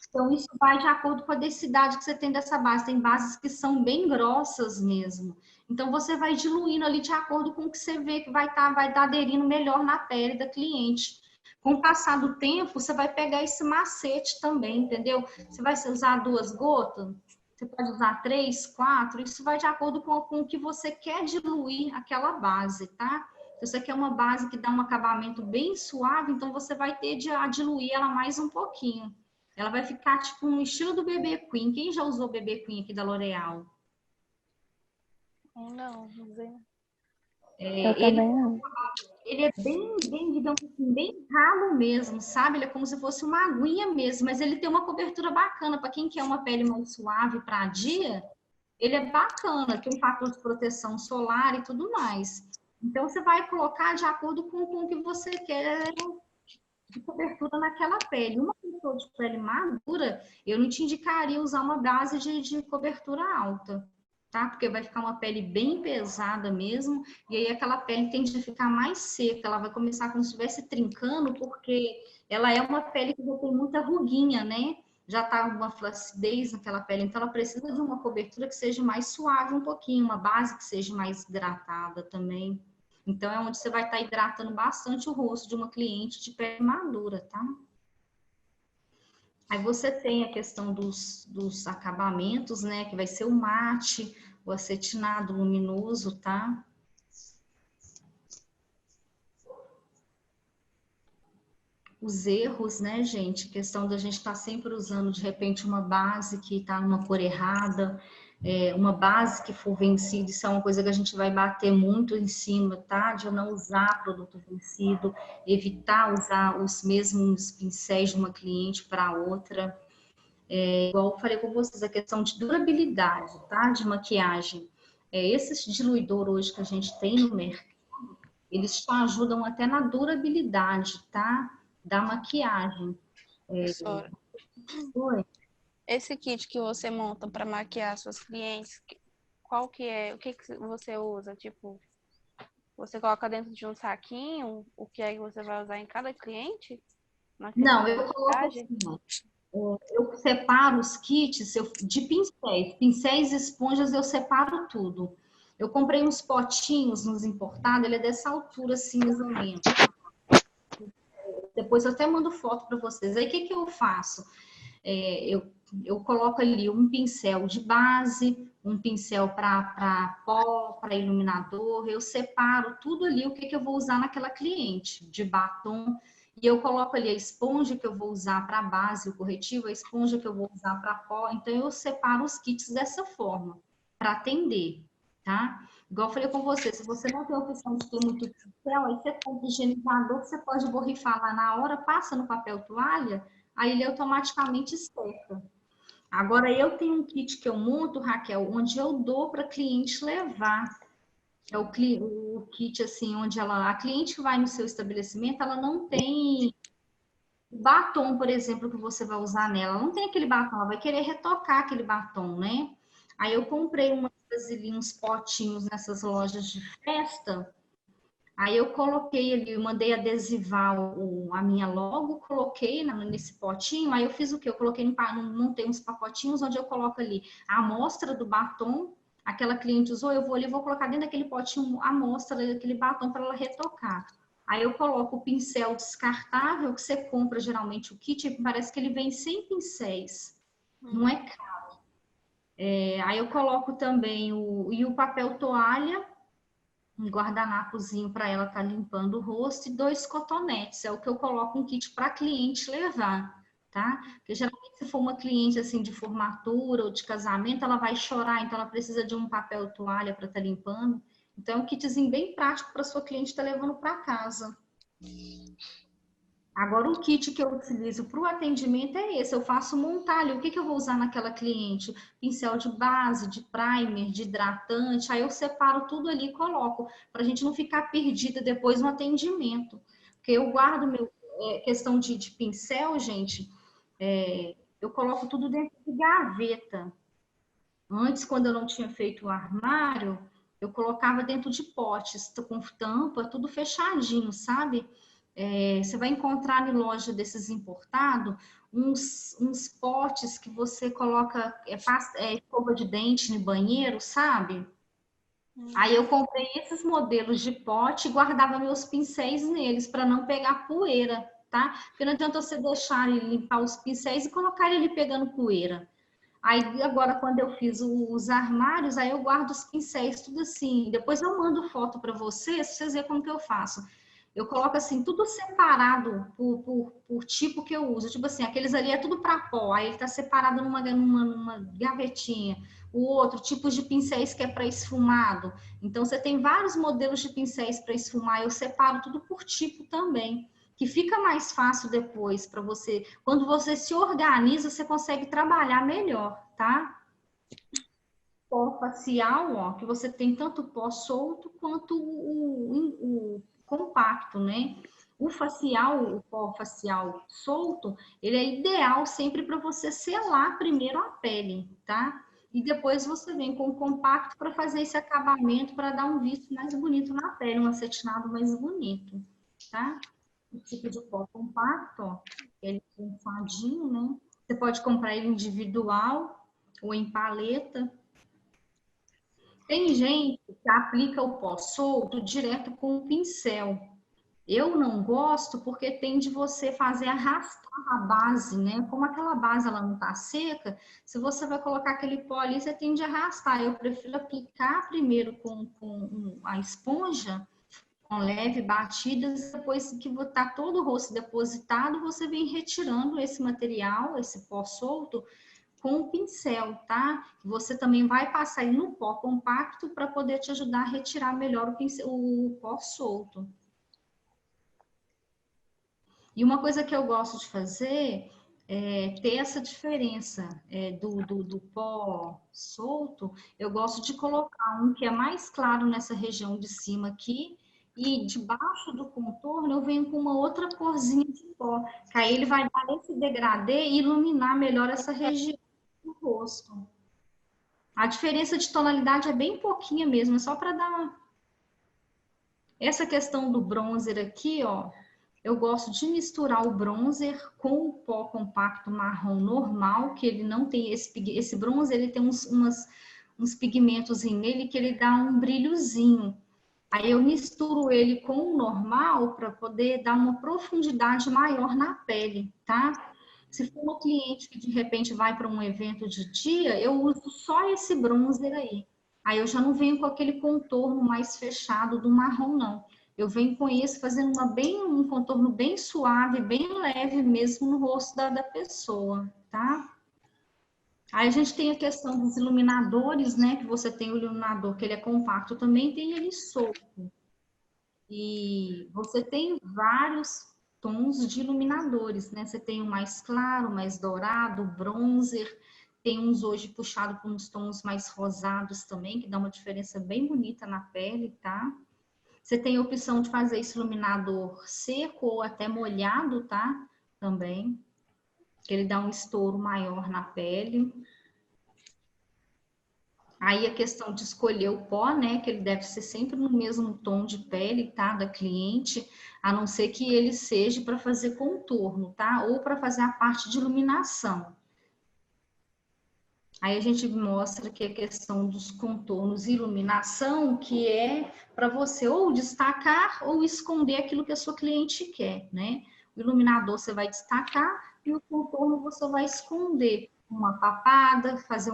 Então, isso vai de acordo com a densidade que você tem dessa base. Tem bases que são bem grossas mesmo. Então, você vai diluindo ali de acordo com o que você vê que vai estar aderindo melhor na pele da cliente. Com o passar do tempo, você vai pegar esse macete também, entendeu? Você vai usar 2 gotas, você pode usar 3, 4, isso vai de acordo com o que você quer diluir aquela base, tá? Se você quer uma base que dá um acabamento bem suave, então você vai ter de diluir ela mais um pouquinho. Ela vai ficar tipo no estilo do BB Queen. Quem já usou o BB Queen aqui da L'Oreal? Não, não usei não. Eu Ele, também não. ele é bem, digamos assim, bem ralo mesmo, sabe? Ele é como se fosse uma aguinha mesmo, mas ele tem uma cobertura bacana. Para quem quer uma pele mais suave para dia, ele é bacana, tem um fator de proteção solar e tudo mais. Então, você vai colocar de acordo com o que você quer de cobertura naquela pele. Uma pessoa de pele madura, eu não te indicaria usar uma base de cobertura alta, tá? Porque vai ficar uma pele bem pesada mesmo, e aí aquela pele tende a ficar mais seca, ela vai começar como se estivesse trincando, porque ela é uma pele que já tem muita ruguinha, né? Já tá uma flacidez naquela pele, então ela precisa de uma cobertura que seja mais suave um pouquinho, uma base que seja mais hidratada também. Então, é onde você vai estar hidratando bastante o rosto de uma cliente de pele madura, tá? Aí você tem a questão dos acabamentos, né? Que vai ser o mate, o acetinado luminoso, tá? os erros, né, gente? Questão da gente estar sempre usando, de repente, uma base que está numa cor errada, uma base que for vencida, isso é uma coisa que a gente vai bater muito em cima, tá? De eu não usar produto vencido, evitar usar os mesmos pincéis de uma cliente para outra. Igual eu falei com vocês, a questão de durabilidade, tá? De maquiagem. Esses diluidor hoje que a gente tem no mercado, eles te ajudam até na durabilidade, tá? Da maquiagem. Professora, Oi? esse kit que você monta para maquiar suas clientes, qual que é? O que que você usa? Tipo, você coloca dentro de um saquinho o que é que você vai usar em cada cliente? Na questão Não, da eu coloco maquiagem? assim, ó. Eu separo os kits de pincéis. Pincéis e esponjas eu separo tudo. Eu comprei uns potinhos nos importados, ele é dessa altura assim, mais ou menos. Depois eu até mando foto para vocês. Aí o que eu faço? Eu coloco ali um pincel de base, um pincel para pó, para iluminador. Eu separo tudo ali, o que eu vou usar naquela cliente, de batom. E eu coloco ali a esponja que eu vou usar para base, o corretivo, a esponja que eu vou usar para pó. Então, eu separo os kits dessa forma, para atender, tá? Igual eu falei com você, se você não tem a opção de ter muito pincel, aí você compra o higienizador, que você pode borrifar lá na hora, passa no papel toalha, aí ele automaticamente seca. Agora, eu tenho um kit que eu monto, Raquel, onde eu dou para cliente levar. É o kit, assim, onde a cliente que vai no seu estabelecimento, ela não tem batom, por exemplo, que você vai usar nela. Ela não tem aquele batom, ela vai querer retocar aquele batom, né? Aí eu comprei umas vasilhinhas, uns potinhos nessas lojas de festa. Aí eu coloquei ali, eu mandei adesivar a minha logo, coloquei nesse potinho, aí eu fiz o quê? Eu coloquei, montei uns pacotinhos onde eu coloco ali a amostra do batom, aquela cliente usou, eu vou ali, vou colocar dentro daquele potinho a amostra daquele batom para ela retocar. Aí eu coloco o pincel descartável, que você compra geralmente o kit, parece que ele vem sem pincéis, não é caro. Aí eu coloco também o papel toalha, um guardanapozinho para ela estar limpando o rosto e 2 cotonetes. É o que eu coloco um kit para cliente levar, tá? Porque geralmente se for uma cliente assim de formatura ou de casamento, ela vai chorar, então ela precisa de um papel toalha para estar limpando. Então é um kitzinho bem prático para sua cliente estar levando para casa. Agora, o kit que eu utilizo para o atendimento é esse. Eu faço montalho. O que eu vou usar naquela cliente? Pincel de base, de primer, de hidratante. Aí eu separo tudo ali e coloco, para a gente não ficar perdida depois no atendimento. Porque eu guardo questão de pincel, gente, eu coloco tudo dentro de gaveta. Antes, quando eu não tinha feito o armário, eu colocava dentro de potes, com tampa, tudo fechadinho, sabe? Você vai encontrar em loja desses importados uns potes que você coloca escova de dente no banheiro, sabe? Aí eu comprei esses modelos de pote e guardava meus pincéis neles para não pegar poeira, tá? Porque não adianta você deixar ele limpar os pincéis e colocar ele pegando poeira. Aí agora, quando eu fiz os armários, aí eu guardo os pincéis, tudo assim. Depois eu mando foto para vocês verem como que eu faço. Eu coloco assim, tudo separado por tipo que eu uso. Tipo assim, aqueles ali é tudo para pó, aí ele tá separado numa gavetinha. O outro, tipos de pincéis que é para esfumado. Então, você tem vários modelos de pincéis para esfumar. Eu separo tudo por tipo também, que fica mais fácil depois para você. Quando você se organiza, você consegue trabalhar melhor, tá? Pó facial, ó, que você tem tanto pó solto quanto o compacto, né? O facial, o pó facial solto, ele é ideal sempre para você selar primeiro a pele, tá? E depois você vem com o compacto para fazer esse acabamento, para dar um visto mais bonito na pele, um acetinado mais bonito, tá? O tipo de pó compacto, ó, ele é pensadinho, né? Você pode comprar ele individual ou em paleta. Tem gente que aplica o pó solto direto com o pincel. Eu não gosto porque tem de você fazer arrastar a base, né? Como aquela base ela não tá seca, se você vai colocar aquele pó ali, você tem de arrastar. Eu prefiro aplicar primeiro com a esponja, leve, batidas, depois que está todo o rosto depositado, você vem retirando esse material, esse pó solto, com o pincel, tá? Você também vai passar aí no pó compacto para poder te ajudar a retirar melhor o pó solto. E uma coisa que eu gosto de fazer é ter essa diferença do pó solto. Eu gosto de colocar um que é mais claro nessa região de cima aqui, e debaixo do contorno eu venho com uma outra corzinha de pó, que aí ele vai dar esse degradê e iluminar melhor essa região do rosto. A diferença de tonalidade é bem pouquinha mesmo, é só para dar... Essa questão do bronzer aqui, ó, eu gosto de misturar o bronzer com o pó compacto marrom normal, que ele não tem esse bronzer, ele tem uns pigmentos nele que ele dá um brilhozinho. Aí eu misturo ele com o normal para poder dar uma profundidade maior na pele, tá? Se for um cliente que de repente vai para um evento de dia, eu uso só esse bronzer aí. Aí eu já não venho com aquele contorno mais fechado do marrom, não. Eu venho com isso fazendo um contorno bem suave, bem leve mesmo no rosto da pessoa, tá? Aí a gente tem a questão dos iluminadores, né? Que você tem o iluminador que ele é compacto, também tem ele solto. E você tem vários tons de iluminadores, né? Você tem o mais claro, mais dourado, bronzer. Tem uns hoje puxado por uns tons mais rosados também, que dá uma diferença bem bonita na pele, tá? Você tem a opção de fazer esse iluminador seco ou até molhado, tá? Também. Que ele dá um estouro maior na pele. Aí a questão de escolher o pó, né? Que ele deve ser sempre no mesmo tom de pele, tá? Da cliente, a não ser que ele seja para fazer contorno, tá? Ou para fazer a parte de iluminação. Aí a gente mostra que a questão dos contornos e iluminação, que é para você ou destacar ou esconder aquilo que a sua cliente quer, né? O iluminador você vai destacar e o contorno você vai esconder. Uma papada, fazer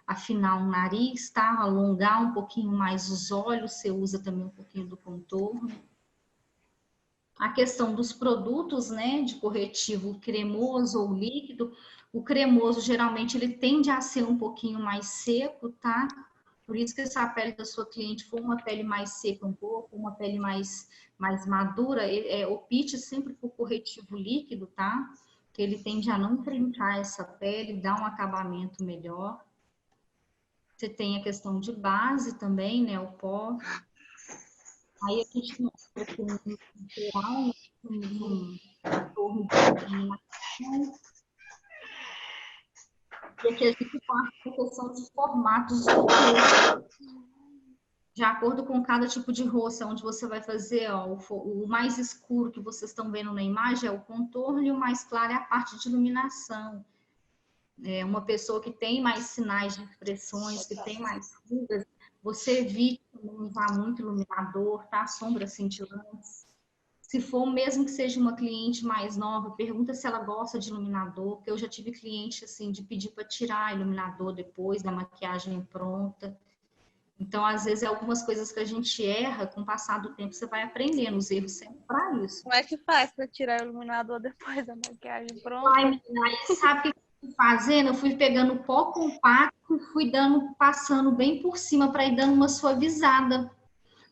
afinar o nariz, tá? Alongar um pouquinho mais os olhos, você usa também um pouquinho do contorno. A questão dos produtos, né, de corretivo cremoso ou líquido, o cremoso geralmente ele tende a ser um pouquinho mais seco, tá? Por isso que se a pele da sua cliente for uma pele mais seca um pouco, uma pele mais madura, opte sempre por corretivo líquido, tá? Que ele tende a não trincar essa pele, dá um acabamento melhor. Você tem a questão de base também, né, o pó. Aí a gente mostra aqui no geral, um contorno de iluminação. E aqui a gente parte da questão de formatos do rosto. De acordo com cada tipo de rosto, onde você vai fazer, ó, o mais escuro que vocês estão vendo na imagem é o contorno e o mais claro é a parte de iluminação. Uma pessoa que tem mais sinais de expressões, que tem mais rugas, você evita usar muito iluminador, tá? Sombras cintilantes. Se for mesmo que seja uma cliente mais nova, pergunta se ela gosta de iluminador, porque eu já tive cliente assim de pedir para tirar iluminador depois da maquiagem pronta. Então, às vezes, algumas coisas que a gente erra, com o passar do tempo, você vai aprendendo os erros sempre para isso. Como é que faz para tirar o iluminador depois da maquiagem pronta? Ai, menina, aí sabe o que eu fui fazendo? Eu fui pegando o pó compacto e fui passando bem por cima para ir dando uma suavizada.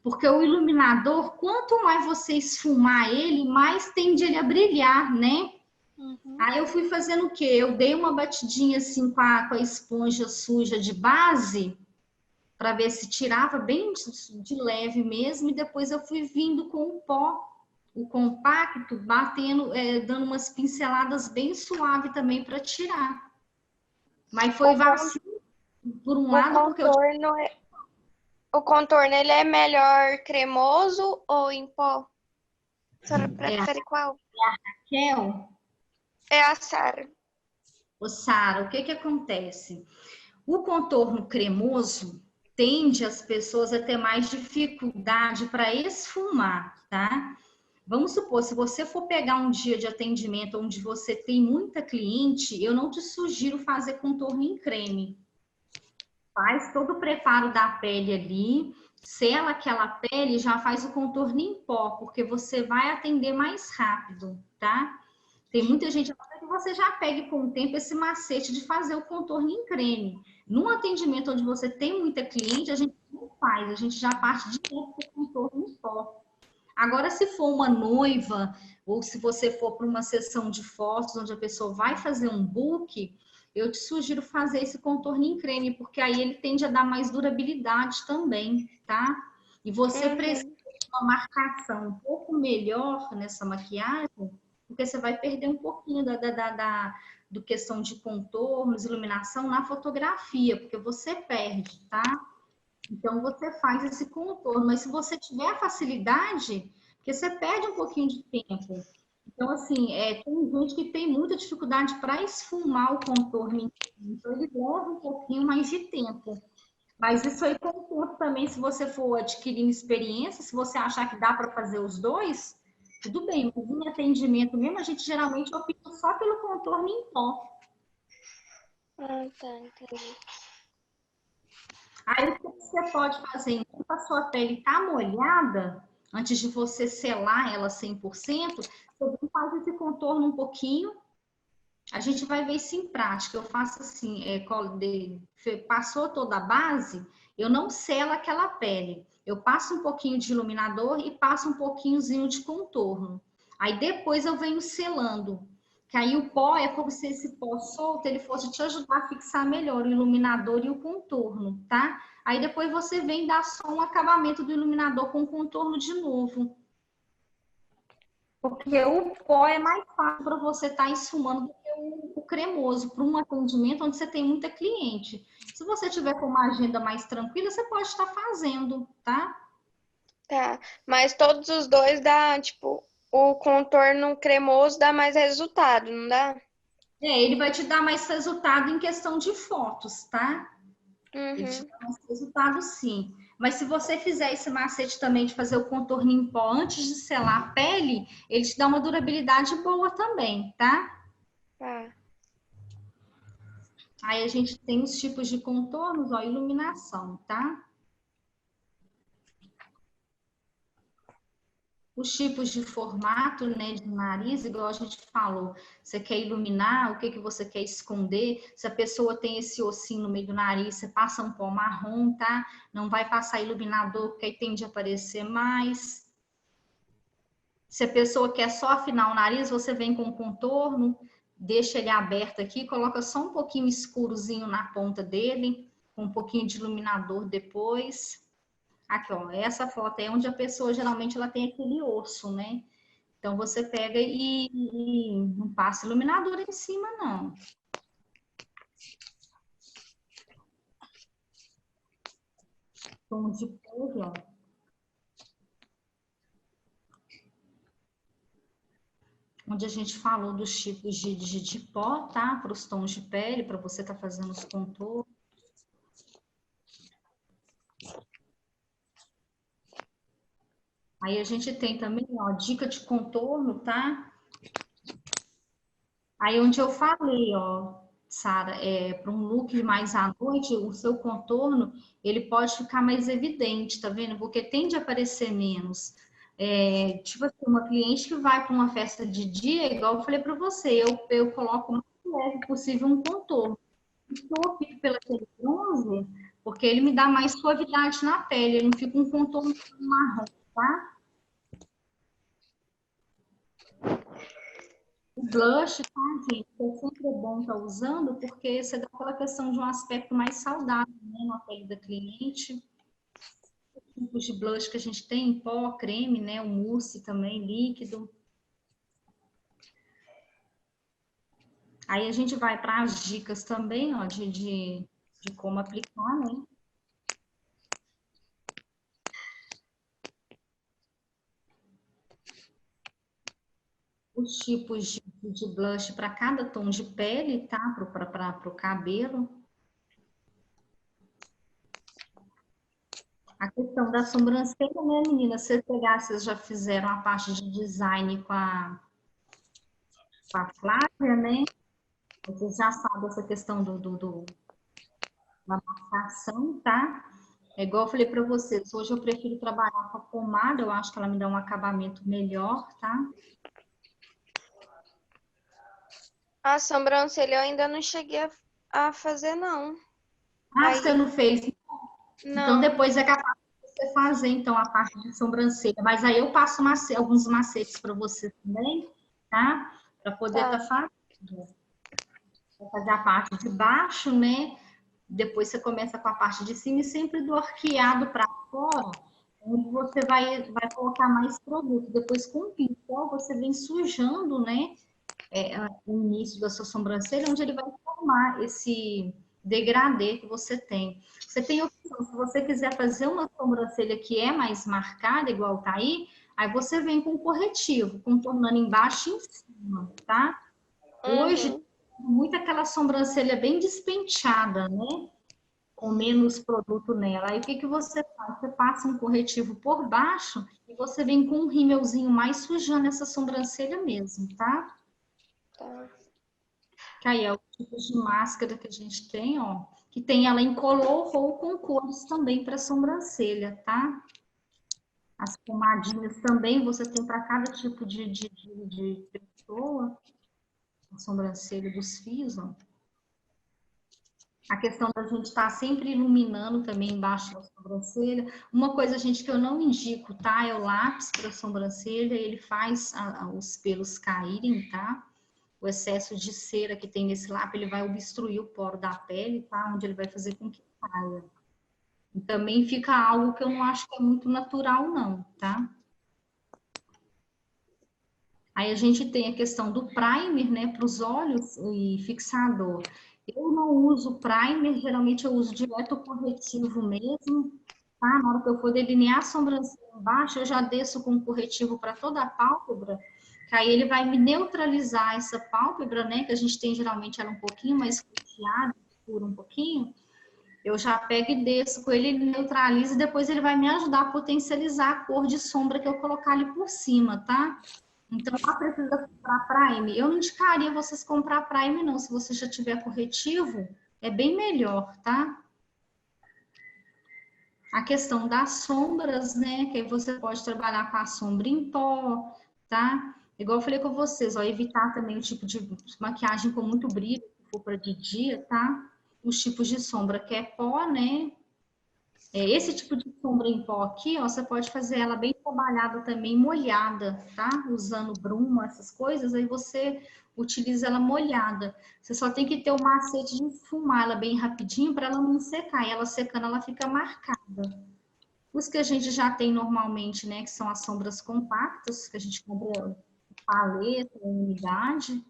Porque o iluminador, quanto mais você esfumar ele, mais tende ele a brilhar, né? Uhum. Aí eu fui fazendo o quê? Eu dei uma batidinha assim com a esponja suja de base, para ver se tirava bem de leve mesmo, e depois eu fui vindo com o pó, o compacto, batendo, dando umas pinceladas bem suave também para tirar. Mas foi vacilo, por um lado, porque o contorno, ele é melhor cremoso ou em pó? A senhora prefere qual? É a Raquel? É a Sara. Ô, Sara, o que acontece? O contorno cremoso tende as pessoas a ter mais dificuldade para esfumar, tá? Vamos supor, se você for pegar um dia de atendimento onde você tem muita cliente, eu não te sugiro fazer contorno em creme. Faz todo o preparo da pele ali, sela aquela pele, já faz o contorno em pó, porque você vai atender mais rápido, tá? Tem muita gente que você já pegue com o tempo esse macete de fazer o contorno em creme. Num atendimento onde você tem muita cliente, a gente não faz, a gente já parte direto para o contorno em pó. Agora, se for uma noiva, ou se você for para uma sessão de fotos, onde a pessoa vai fazer um book, eu te sugiro fazer esse contorno em creme, porque aí ele tende a dar mais durabilidade também, tá? E você precisa de uma marcação um pouco melhor nessa maquiagem, porque você vai perder um pouquinho do questão de contornos, iluminação na fotografia, porque você perde, tá? Então, você faz esse contorno, mas se você tiver facilidade, porque você perde um pouquinho de tempo. Então, assim, tem gente que tem muita dificuldade para esfumar o contorno, então ele leva um pouquinho mais de tempo. Mas isso aí, com o tempo também, se você for adquirindo experiência, se você achar que dá para fazer os dois, tudo bem. Mas em atendimento mesmo, a gente geralmente opta só pelo contorno em pó. Ah, tá, entendi. Aí o que você pode fazer? Enquanto a sua pele está molhada, antes de você selar ela 100%, você faz esse contorno um pouquinho. A gente vai ver isso em prática. Eu faço assim, passou toda a base, eu não selo aquela pele. Eu passo um pouquinho de iluminador e passo um pouquinhozinho de contorno. Aí depois eu venho selando. Que aí o pó é como se esse pó solto ele fosse te ajudar a fixar melhor o iluminador e o contorno, tá? Aí depois você vem dar só um acabamento do iluminador com contorno de novo. Porque o pó é mais fácil para você estar esfumando do que o cremoso, para um atendimento onde você tem muita cliente. Se você tiver com uma agenda mais tranquila, você pode estar fazendo, tá? Tá, mas todos os dois dá, tipo, o contorno cremoso dá mais resultado, não dá? Ele vai te dar mais resultado em questão de fotos, tá? Ele te Uhum. dá mais resultado, sim. Mas se você fizer esse macete também de fazer o contorno em pó antes de selar a pele, ele te dá uma durabilidade boa também, tá? Tá. Aí a gente tem os tipos de contornos, ó, iluminação, tá? Os tipos de formato, né, de nariz, igual a gente falou, você quer iluminar, o que que você quer esconder? Se a pessoa tem esse ossinho no meio do nariz, você passa um pó marrom, tá? Não vai passar iluminador, porque aí tende a aparecer mais. Se a pessoa quer só afinar o nariz, você vem com contorno, deixa ele aberto aqui, coloca só um pouquinho escurozinho na ponta dele, com um pouquinho de iluminador depois. Aqui, ó, essa foto é onde a pessoa geralmente ela tem aquele osso, né? Então você pega e não passa iluminador em cima, não. Tom de pele, ó. Onde a gente falou dos tipos de pó, tá? Para os tons de pele, para você estar fazendo os contornos. Aí a gente tem também, ó, dica de contorno, tá? Aí onde eu falei, ó, Sara, para um look mais à noite, o seu contorno, ele pode ficar mais evidente, tá vendo? Porque tende a aparecer menos. Tipo assim, uma cliente que vai para uma festa de dia, igual eu falei para você, eu coloco o mais leve possível um contorno. Eu opto pelo aquele bronze, porque ele me dá mais suavidade na pele, ele não fica um contorno marrom, tá? O blush, tá, gente? É sempre bom estar usando, porque você dá aquela questão de um aspecto mais saudável, né, na pele da cliente. Os tipos de blush que a gente tem, em pó, creme, né, o mousse também, líquido. Aí a gente vai para as dicas também, ó, de como aplicar, né? Os tipos de blush para cada tom de pele, tá? Para o cabelo. A questão da sobrancelha, né, menina? Se vocês já fizeram a parte de design com a Flávia, né? Vocês já sabem essa questão da marcação, tá? É igual eu falei para vocês, hoje eu prefiro trabalhar com a pomada, eu acho que ela me dá um acabamento melhor, tá? A sobrancelha eu ainda não cheguei a fazer, não. Ah, Aí, você não fez? Então não. depois é capaz de você fazer então a parte de sobrancelha, mas aí eu passo alguns macetes para você também, tá? Para poder Tá. estar fazendo. Vai fazer a parte de baixo, né? Depois você começa com a parte de cima e sempre do arqueado para fora, onde você vai colocar mais produto. Depois com o pincel você vem sujando, né? O início da sua sobrancelha, onde ele vai formar esse degradê que você tem. Você tem opção, se você quiser fazer uma sobrancelha que é mais marcada, igual tá aí você vem com corretivo, contornando embaixo e em cima, tá? Hoje, Uhum. muito aquela sobrancelha bem despenteada, né? Com menos produto nela. Aí o que que você faz? Você passa um corretivo por baixo e você vem com um rímelzinho mais sujando essa sobrancelha mesmo, tá? Tá. Que aí é o tipo de máscara que a gente tem, ó. Que tem ela incolor ou com cores também para sobrancelha, tá? As pomadinhas também você tem para cada tipo de pessoa. A sobrancelha dos fios, ó. A questão da gente estar sempre iluminando também embaixo da sobrancelha. Uma coisa, gente, que eu não indico, tá? É o lápis para sobrancelha. Ele faz os pelos caírem, tá? O excesso de cera que tem nesse lápis, ele vai obstruir o poro da pele, tá? Onde ele vai fazer com que caia. E também fica algo que eu não acho que é muito natural, não, tá? Aí a gente tem a questão do primer, né, para os olhos e fixador. Eu não uso primer, geralmente eu uso direto corretivo mesmo, tá? Na hora que eu for delinear a sobrancelha embaixo, eu já desço com corretivo para toda a pálpebra, que aí ele vai me neutralizar essa pálpebra, né, que a gente tem geralmente ela um pouquinho mais recheada, escura um pouquinho. Eu já pego e desço com ele, ele neutraliza e depois ele vai me ajudar a potencializar a cor de sombra que eu colocar ali por cima, tá? Então, ela precisa comprar Prime. Eu não indicaria vocês comprar Prime, não. Se você já tiver corretivo, é bem melhor, tá? A questão das sombras, né? Que aí você pode trabalhar com a sombra em pó, tá? Igual eu falei com vocês, ó, evitar também o tipo de maquiagem com muito brilho, se for para de dia, tá? Os tipos de sombra que é pó, né? Esse tipo de sombra em pó aqui, ó, você pode fazer ela bem trabalhada também, molhada, tá? Usando bruma, essas coisas, aí você utiliza ela molhada. Você só tem que ter o macete de esfumar ela bem rapidinho para ela não secar. E ela secando, ela fica marcada. Os que a gente já tem normalmente, né, que são as sombras compactas, que a gente compra paleta, unidade.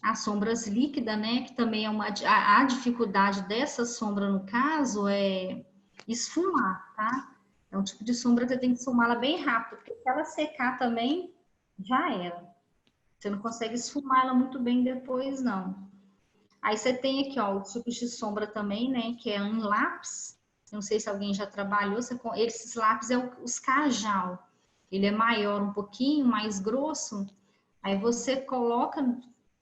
As sombras líquidas, né, que também é a dificuldade dessa sombra, no caso, é esfumar, tá? É um tipo de sombra que você tem que esfumar ela bem rápido, porque se ela secar também, já era. Você não consegue esfumar ela muito bem depois, não. Aí você tem aqui, ó, o tipo de sombra também, né, que é em lápis. Não sei se alguém já trabalhou, esses lápis é os cajal. Ele é maior um pouquinho, mais grosso. Aí você coloca,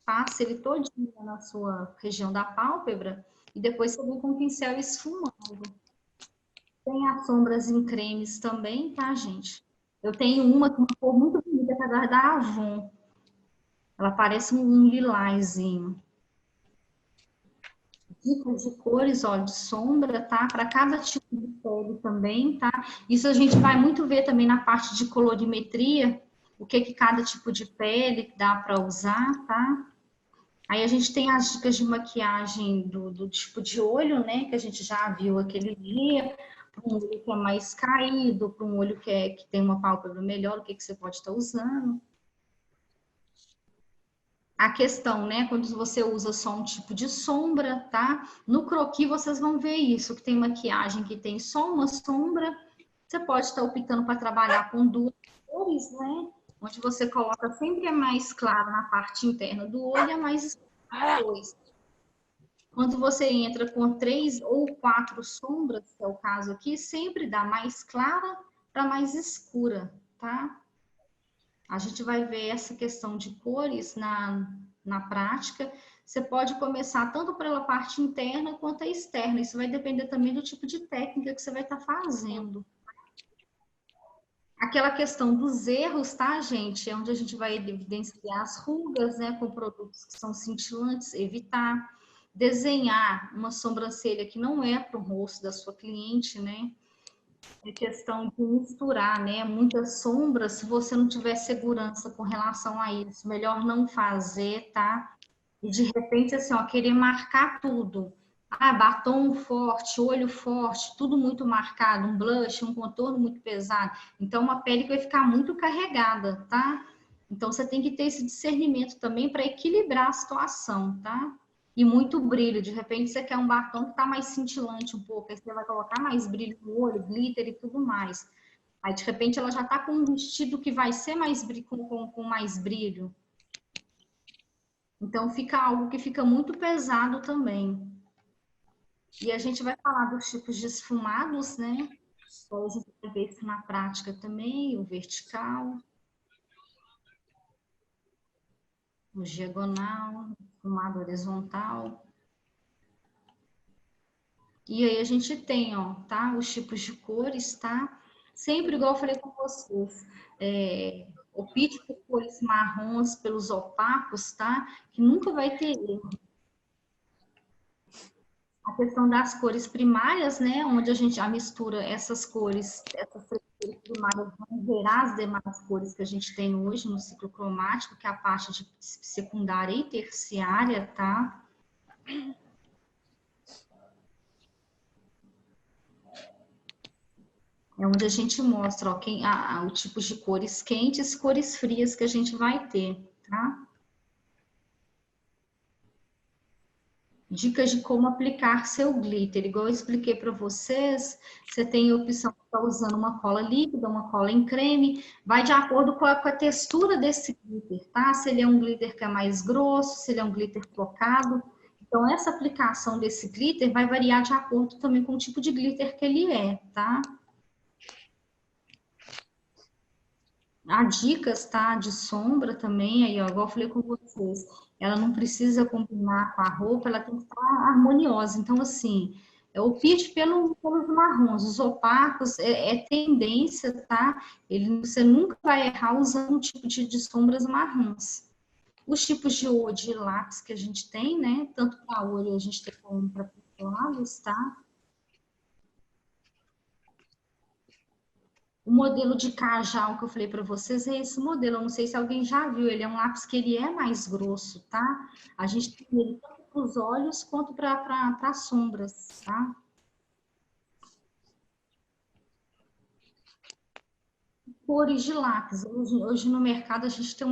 passa ele todinho na sua região da pálpebra e depois você vem com o pincel esfumando. Tem as sombras em cremes também, tá, gente? Eu tenho uma com uma cor muito bonita, que é da Avon. Ela parece um lilazinho. Dicas de cores, ó, de sombra, tá? Para cada tipo de pele também, tá? Isso a gente vai muito ver também na parte de colorimetria, o que cada tipo de pele dá para usar, tá? Aí a gente tem as dicas de maquiagem do tipo de olho, né? Que a gente já viu aquele dia, para um olho que é mais caído, para um olho que tem uma pálpebra melhor, o que você pode estar usando. A questão, né? Quando você usa só um tipo de sombra, tá? No croquis vocês vão ver isso, que tem maquiagem que tem só uma sombra. Você pode estar optando para trabalhar com duas cores, né? Onde você coloca sempre a mais clara na parte interna do olho e a mais escura depois. Quando você entra com 3 ou 4 sombras, que é o caso aqui, sempre dá mais clara para mais escura, tá? A gente vai ver essa questão de cores na prática, você pode começar tanto pela parte interna quanto a externa. Isso vai depender também do tipo de técnica que você vai estar fazendo. Aquela questão dos erros, tá, gente? É onde a gente vai evidenciar as rugas, né, com produtos que são cintilantes, evitar. Desenhar uma sobrancelha que não é para o rosto da sua cliente, né? É questão de misturar, né? Muitas sombras, se você não tiver segurança com relação a isso, melhor não fazer, tá? E de repente, assim, ó, querer marcar tudo. Ah, batom forte, olho forte, tudo muito marcado, um blush, um contorno muito pesado. Então, uma pele que vai ficar muito carregada, tá? Então, você tem que ter esse discernimento também para equilibrar a situação, tá? E muito brilho. De repente, você quer um batom que tá mais cintilante um pouco, aí você vai colocar mais brilho no olho, glitter e tudo mais. Aí, de repente, ela já tá com um vestido que vai ser mais com mais brilho. Então, fica algo que fica muito pesado também. E a gente vai falar dos tipos de esfumados, né? Então, a gente vai ver isso na prática também, o vertical, o diagonal, o esfumado horizontal. E aí a gente tem, ó, tá? Os tipos de cores, tá? Sempre igual eu falei com vocês. Opte por cores marrons, pelos opacos, tá? Que nunca vai ter erro. A questão das cores primárias, né, onde a gente já mistura essas cores primárias vão gerar as demais cores que a gente tem hoje no ciclo cromático, que é a parte de secundária e terciária, tá? É onde a gente mostra, ó, o tipo de cores quentes e cores frias que a gente vai ter, tá? Dicas de como aplicar seu glitter. Igual eu expliquei para vocês, você tem a opção de estar usando uma cola líquida, uma cola em creme, vai de acordo com a textura desse glitter, tá? Se ele é um glitter que é mais grosso, se ele é um glitter flocado. Então, essa aplicação desse glitter vai variar de acordo também com o tipo de glitter que ele é, tá? Há dicas, tá? De sombra também, aí, ó, igual eu falei com vocês, ela não precisa combinar com a roupa, ela tem que estar harmoniosa. Então, assim, opte pelos marrons, os opacos é tendência, tá? Você nunca vai errar usando um tipo de sombras marrons. Os tipos de lápis que a gente tem, né? Tanto para olho, a gente tem como para pixelados, tá? O modelo de cajal que eu falei para vocês é esse modelo. Eu não sei se alguém já viu. Ele é um lápis que ele é mais grosso, tá? A gente tem ele tanto para os olhos quanto para sombras, tá? Cores de lápis. Hoje no mercado a gente tem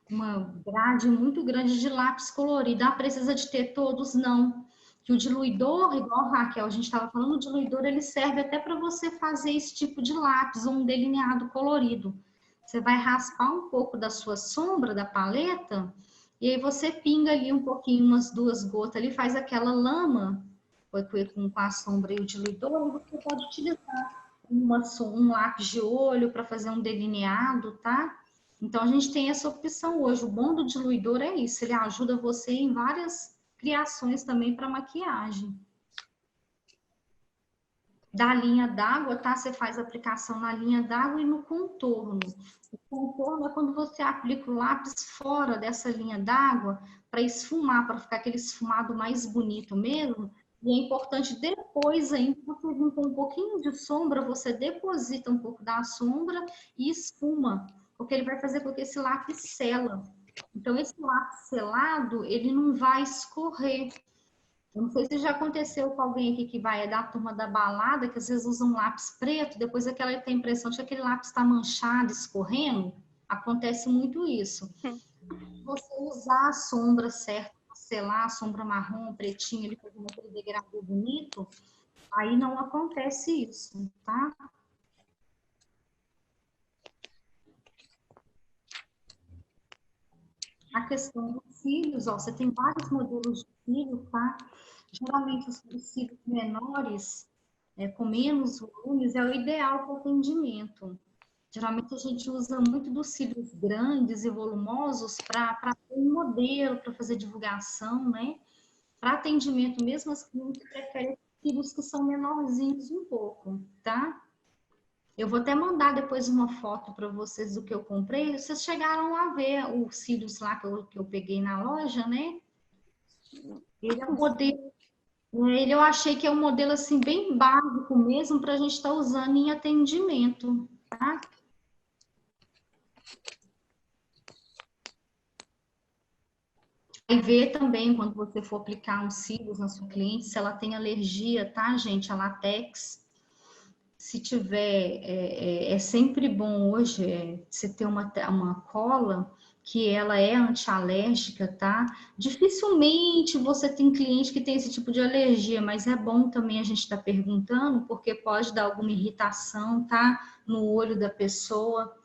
uma grade muito grande de lápis colorido. Ah, precisa de ter todos? Não. Que o diluidor, igual a Raquel, a gente estava falando, o diluidor ele serve até para você fazer esse tipo de lápis, um delineado colorido. Você vai raspar um pouco da sua sombra, da paleta, e aí você pinga ali um pouquinho, umas 2 gotas ali, faz aquela lama com a sombra e o diluidor, e você pode utilizar um lápis de olho para fazer um delineado, tá? Então, a gente tem essa opção hoje. O bom do diluidor é isso, ele ajuda você em várias criações também para maquiagem. Da linha d'água, tá? Você faz a aplicação na linha d'água e no contorno. O contorno é quando você aplica o lápis fora dessa linha d'água para esfumar, para ficar aquele esfumado mais bonito mesmo. E é importante depois ainda, você vir com um pouquinho de sombra, você deposita um pouco da sombra e esfuma, porque ele vai fazer com que esse lápis sela. Então, esse lápis selado, ele não vai escorrer. Eu não sei se já aconteceu com alguém aqui que vai da turma da balada, que às vezes usa um lápis preto, depois aquela tem a impressão de que aquele lápis está manchado, escorrendo. Acontece muito isso. Você usar a sombra certa, selar a sombra marrom, pretinha, ele fazendo aquele degradê bonito, aí não acontece isso, tá? A questão dos cílios, ó, você tem vários modelos de cílios, tá? Geralmente os cílios menores, com menos volumes, é o ideal para o atendimento. Geralmente a gente usa muito dos cílios grandes e volumosos para ter um modelo, para fazer divulgação, né? Para atendimento mesmo, as clientes preferem cílios que são menorzinhos um pouco, tá? Eu vou até mandar depois uma foto para vocês do que eu comprei. Vocês chegaram a ver os cílios lá que eu peguei na loja, né? Ele é um modelo, eu achei que é um modelo assim bem básico mesmo para a gente estar usando em atendimento, tá? E ver também, quando você for aplicar uns cílios na sua cliente, se ela tem alergia, tá, gente? A látex. Se tiver, é sempre bom hoje você ter uma cola que ela é antialérgica, tá? Dificilmente você tem cliente que tem esse tipo de alergia, mas é bom também a gente estar perguntando, porque pode dar alguma irritação, tá? No olho da pessoa.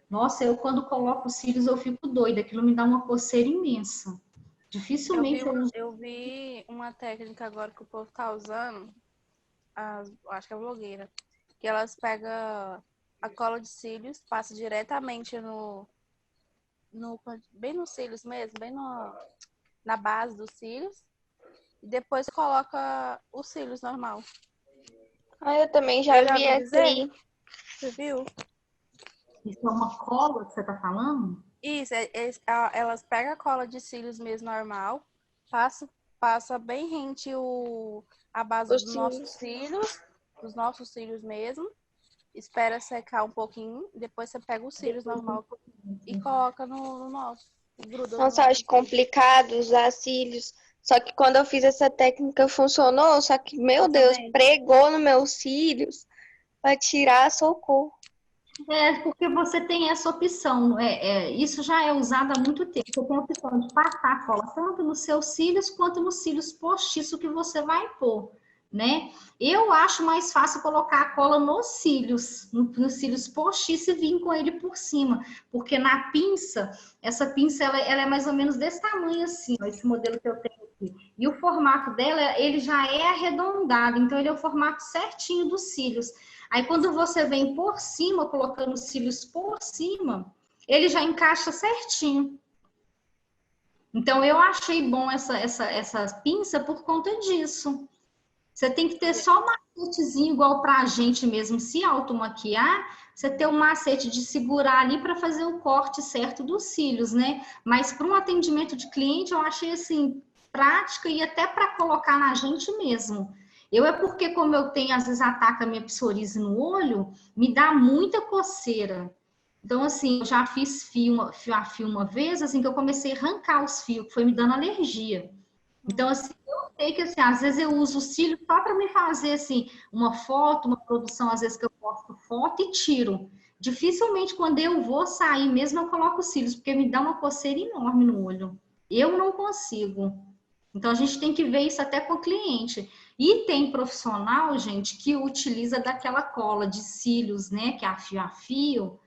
Nossa, eu quando coloco os cílios eu fico doida, aquilo me dá uma coceira imensa. Dificilmente eu uso. Eu vi uma técnica agora que o povo tá usando, acho que é blogueira, que elas pegam a cola de cílios, passa diretamente bem nos cílios mesmo, bem na base dos cílios, e depois coloca os cílios normal. Eu também já vi essa aí. Você viu? Isso é uma cola que você tá falando? Isso, elas pegam a cola de cílios mesmo normal, passa bem rente a base Os dos cílios. nossos cílios mesmo, espera secar um pouquinho, depois você pega os cílios normal e coloca no nosso. Gruda no Nossa, eu acho complicado usar cílios. Só que quando eu fiz essa técnica funcionou, só que, meu Deus, pregou nos meus cílios para tirar, socorro. Porque você tem essa opção, isso já é usado há muito tempo. Você tem a opção de passar a cola tanto nos seus cílios quanto nos cílios postiços que você vai pôr, né? Eu acho mais fácil colocar a cola nos cílios postiços e vir com ele por cima, porque na pinça, essa pinça ela é mais ou menos desse tamanho assim, ó, esse modelo que eu tenho aqui. E o formato dela, ele já é arredondado, então ele é o formato certinho dos cílios. Aí, quando você vem por cima, colocando os cílios por cima, ele já encaixa certinho. Então, eu achei bom essa pinça por conta disso. Você tem que ter só um macetezinho, igual para a gente mesmo se automaquiar, você ter um macete de segurar ali para fazer o corte certo dos cílios, né? Mas para um atendimento de cliente, eu achei assim, prática e até para colocar na gente mesmo. Porque como eu tenho, às vezes ataca a minha psoríase no olho, me dá muita coceira. Então, assim, eu já fiz fio a fio uma vez, assim, que eu comecei a arrancar os fios, que foi me dando alergia. Então, assim, eu sei que, assim, às vezes eu uso o cílio só para me fazer, assim, uma foto, uma produção, às vezes que eu posto foto e tiro. Dificilmente, quando eu vou sair mesmo, eu coloco os cílios, porque me dá uma coceira enorme no olho. Eu não consigo. Então, a gente tem que ver isso até com o cliente. E tem profissional, gente, que utiliza daquela cola de cílios, né, que é a fio,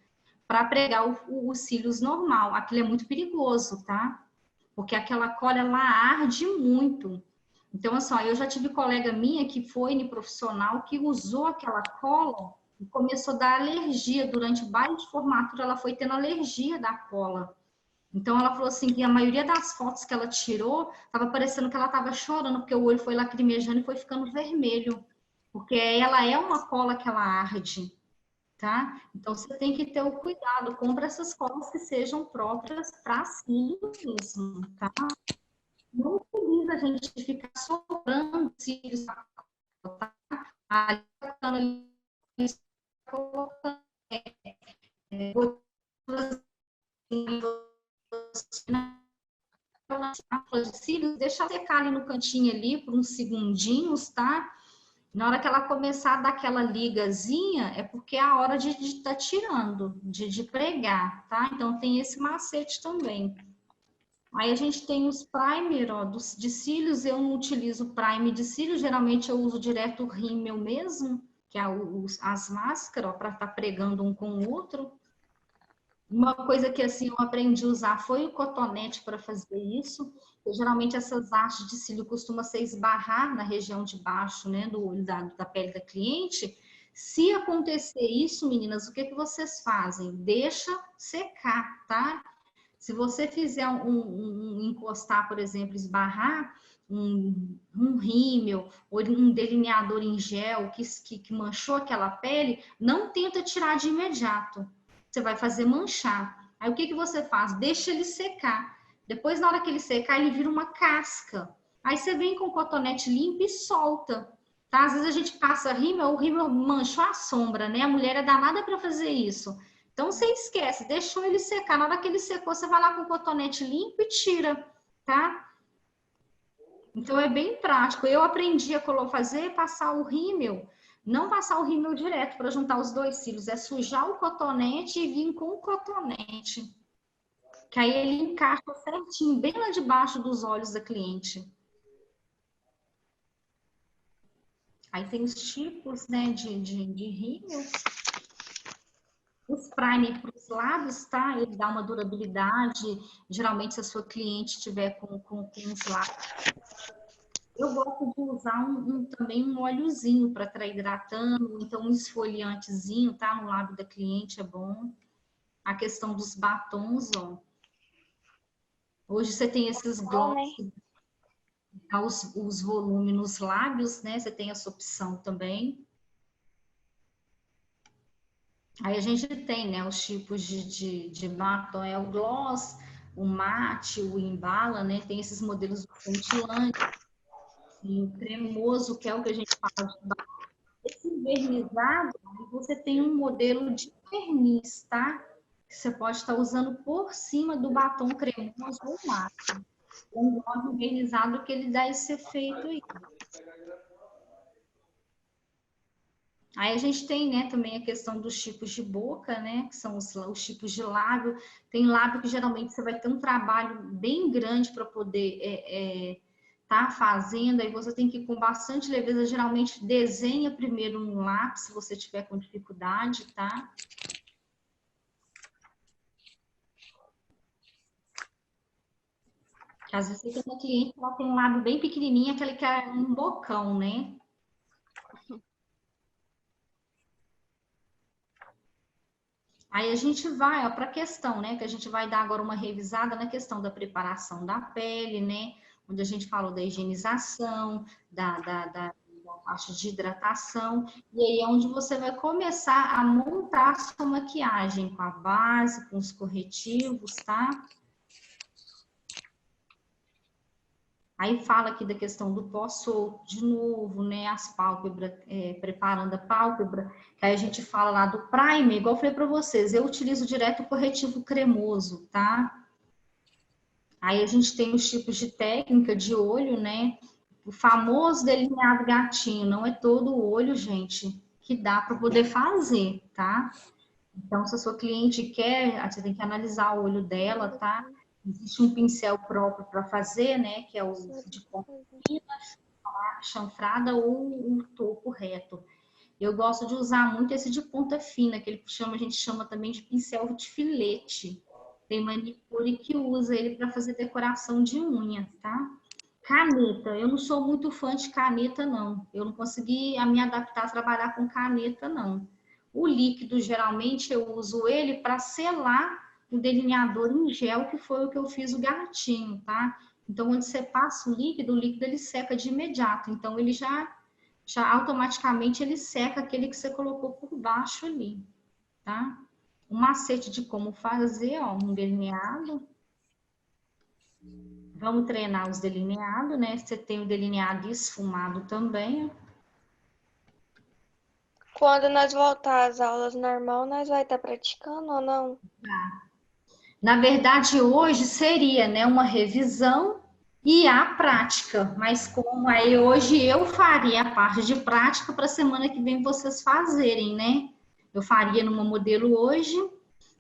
para pregar os cílios normal. Aquilo é muito perigoso, tá? Porque aquela cola, ela arde muito. Então, assim, eu já tive colega minha que foi no profissional que usou aquela cola e começou a dar alergia. Durante o baile de formatura, ela foi tendo alergia da cola. Então, ela falou assim que a maioria das fotos que ela tirou, estava parecendo que ela estava chorando, porque o olho foi lacrimejando e foi ficando vermelho. Porque ela é uma cola que ela arde, tá? Então, você tem que ter o cuidado. Compra essas colas que sejam próprias para cílios mesmo, tá? Não utiliza a gente ficar sobrando cílios, tá? Ali, colocando, de cílios, deixa secar ali no cantinho ali por uns segundinhos, tá? Na hora que ela começar a dar aquela ligazinha, é porque é a hora de estar tirando, de pregar, tá? Então tem esse macete também. Aí a gente tem os primer, ó, de cílios. Eu não utilizo primer de cílios, geralmente eu uso direto o rímel mesmo, que é as máscaras, para estar pregando um com o outro. Uma coisa que assim eu aprendi a usar foi o cotonete para fazer isso. Geralmente essas hastes de cílio costumam ser esbarrar na região de baixo, né, do olho da pele da cliente. Se acontecer isso, meninas, o que vocês fazem? Deixa secar, tá? Se você fizer encostar, por exemplo, esbarrar um rímel ou um delineador em gel que manchou aquela pele, não tenta tirar de imediato. Você vai fazer manchar. Aí o que você faz? Deixa ele secar. Depois, na hora que ele secar, ele vira uma casca. Aí você vem com o cotonete limpo e solta. Tá? Às vezes a gente passa rímel, o rímel manchou a sombra, né? A mulher é danada para fazer isso. Então você esquece, deixou ele secar. Na hora que ele secou, você vai lá com o cotonete limpo e tira, tá? Então é bem prático. Eu aprendi a fazer, passar o rímel, não passar o rímel direto para juntar os dois cílios, é sujar o cotonete e vir com o cotonete. Que aí ele encaixa certinho, bem lá debaixo dos olhos da cliente. Aí tem os tipos, né, de rímel. Os primer para os lábios, tá? Ele dá uma durabilidade. Geralmente, se a sua cliente tiver com os lábios. Eu gosto de usar também um óleozinho para estar hidratando, então um esfoliantezinho, tá? No lábio da cliente é bom. A questão dos batons, ó. Hoje você tem esses gloss, dá os volumes nos lábios, né? Você tem essa opção também. Aí a gente tem, né, os tipos de batom, é o gloss, o mate, o embala, né? Tem esses modelos cintilantes, o cremoso, que é o que a gente fala de batom. Esse vernizado, você tem um modelo de verniz, tá? Que você pode estar usando por cima do batom cremoso ou mate. Um gloss vernizado que ele dá esse efeito aí. Aí a gente tem, né, também a questão dos tipos de boca, né, que são os tipos de lábio. Tem lábio que geralmente você vai ter um trabalho bem grande para poder tá fazendo, aí você tem que ir com bastante leveza, geralmente desenha primeiro um lápis, se você tiver com dificuldade, tá? Que às vezes você tem uma cliente que ela tem um lábio bem pequenininho, aquele que é um bocão, né? Aí a gente vai para a questão, né? Que a gente vai dar agora uma revisada na questão da preparação da pele, né? Onde a gente falou da higienização, da parte de hidratação. E aí é onde você vai começar a montar a sua maquiagem com a base, com os corretivos, tá? Aí fala aqui da questão do pó solto, de novo, né? As pálpebras, preparando a pálpebra. Aí a gente fala lá do primer, igual eu falei para vocês, eu utilizo direto o corretivo cremoso, tá? Aí a gente tem os tipos de técnica de olho, né? O famoso delineado gatinho, não é todo o olho, gente, que dá para poder fazer, tá? Então, se a sua cliente quer, você tem que analisar o olho dela, tá? Existe um pincel próprio para fazer, né? Que é o de ponta fina, chanfrada ou o topo reto. Eu gosto de usar muito esse de ponta fina, que a gente chama também de pincel de filete. Tem manicure que usa ele para fazer decoração de unha, tá? Caneta, eu não sou muito fã de caneta, não. Eu não consegui me adaptar a trabalhar com caneta, não. O líquido, geralmente, eu uso ele para selar o delineador em gel, que foi o que eu fiz o gatinho, tá? Então, onde você passa o líquido ele seca de imediato. Então, ele já automaticamente ele seca aquele que você colocou por baixo ali, tá? Um macete de como fazer, ó, um delineado. Vamos treinar os delineados, né? Você tem o delineado esfumado também. Quando nós voltar às aulas normal, nós vai estar praticando ou não? Na verdade, hoje seria, né, uma revisão e a prática, mas como aí hoje eu faria a parte de prática para a semana que vem vocês fazerem, né? Eu faria numa modelo hoje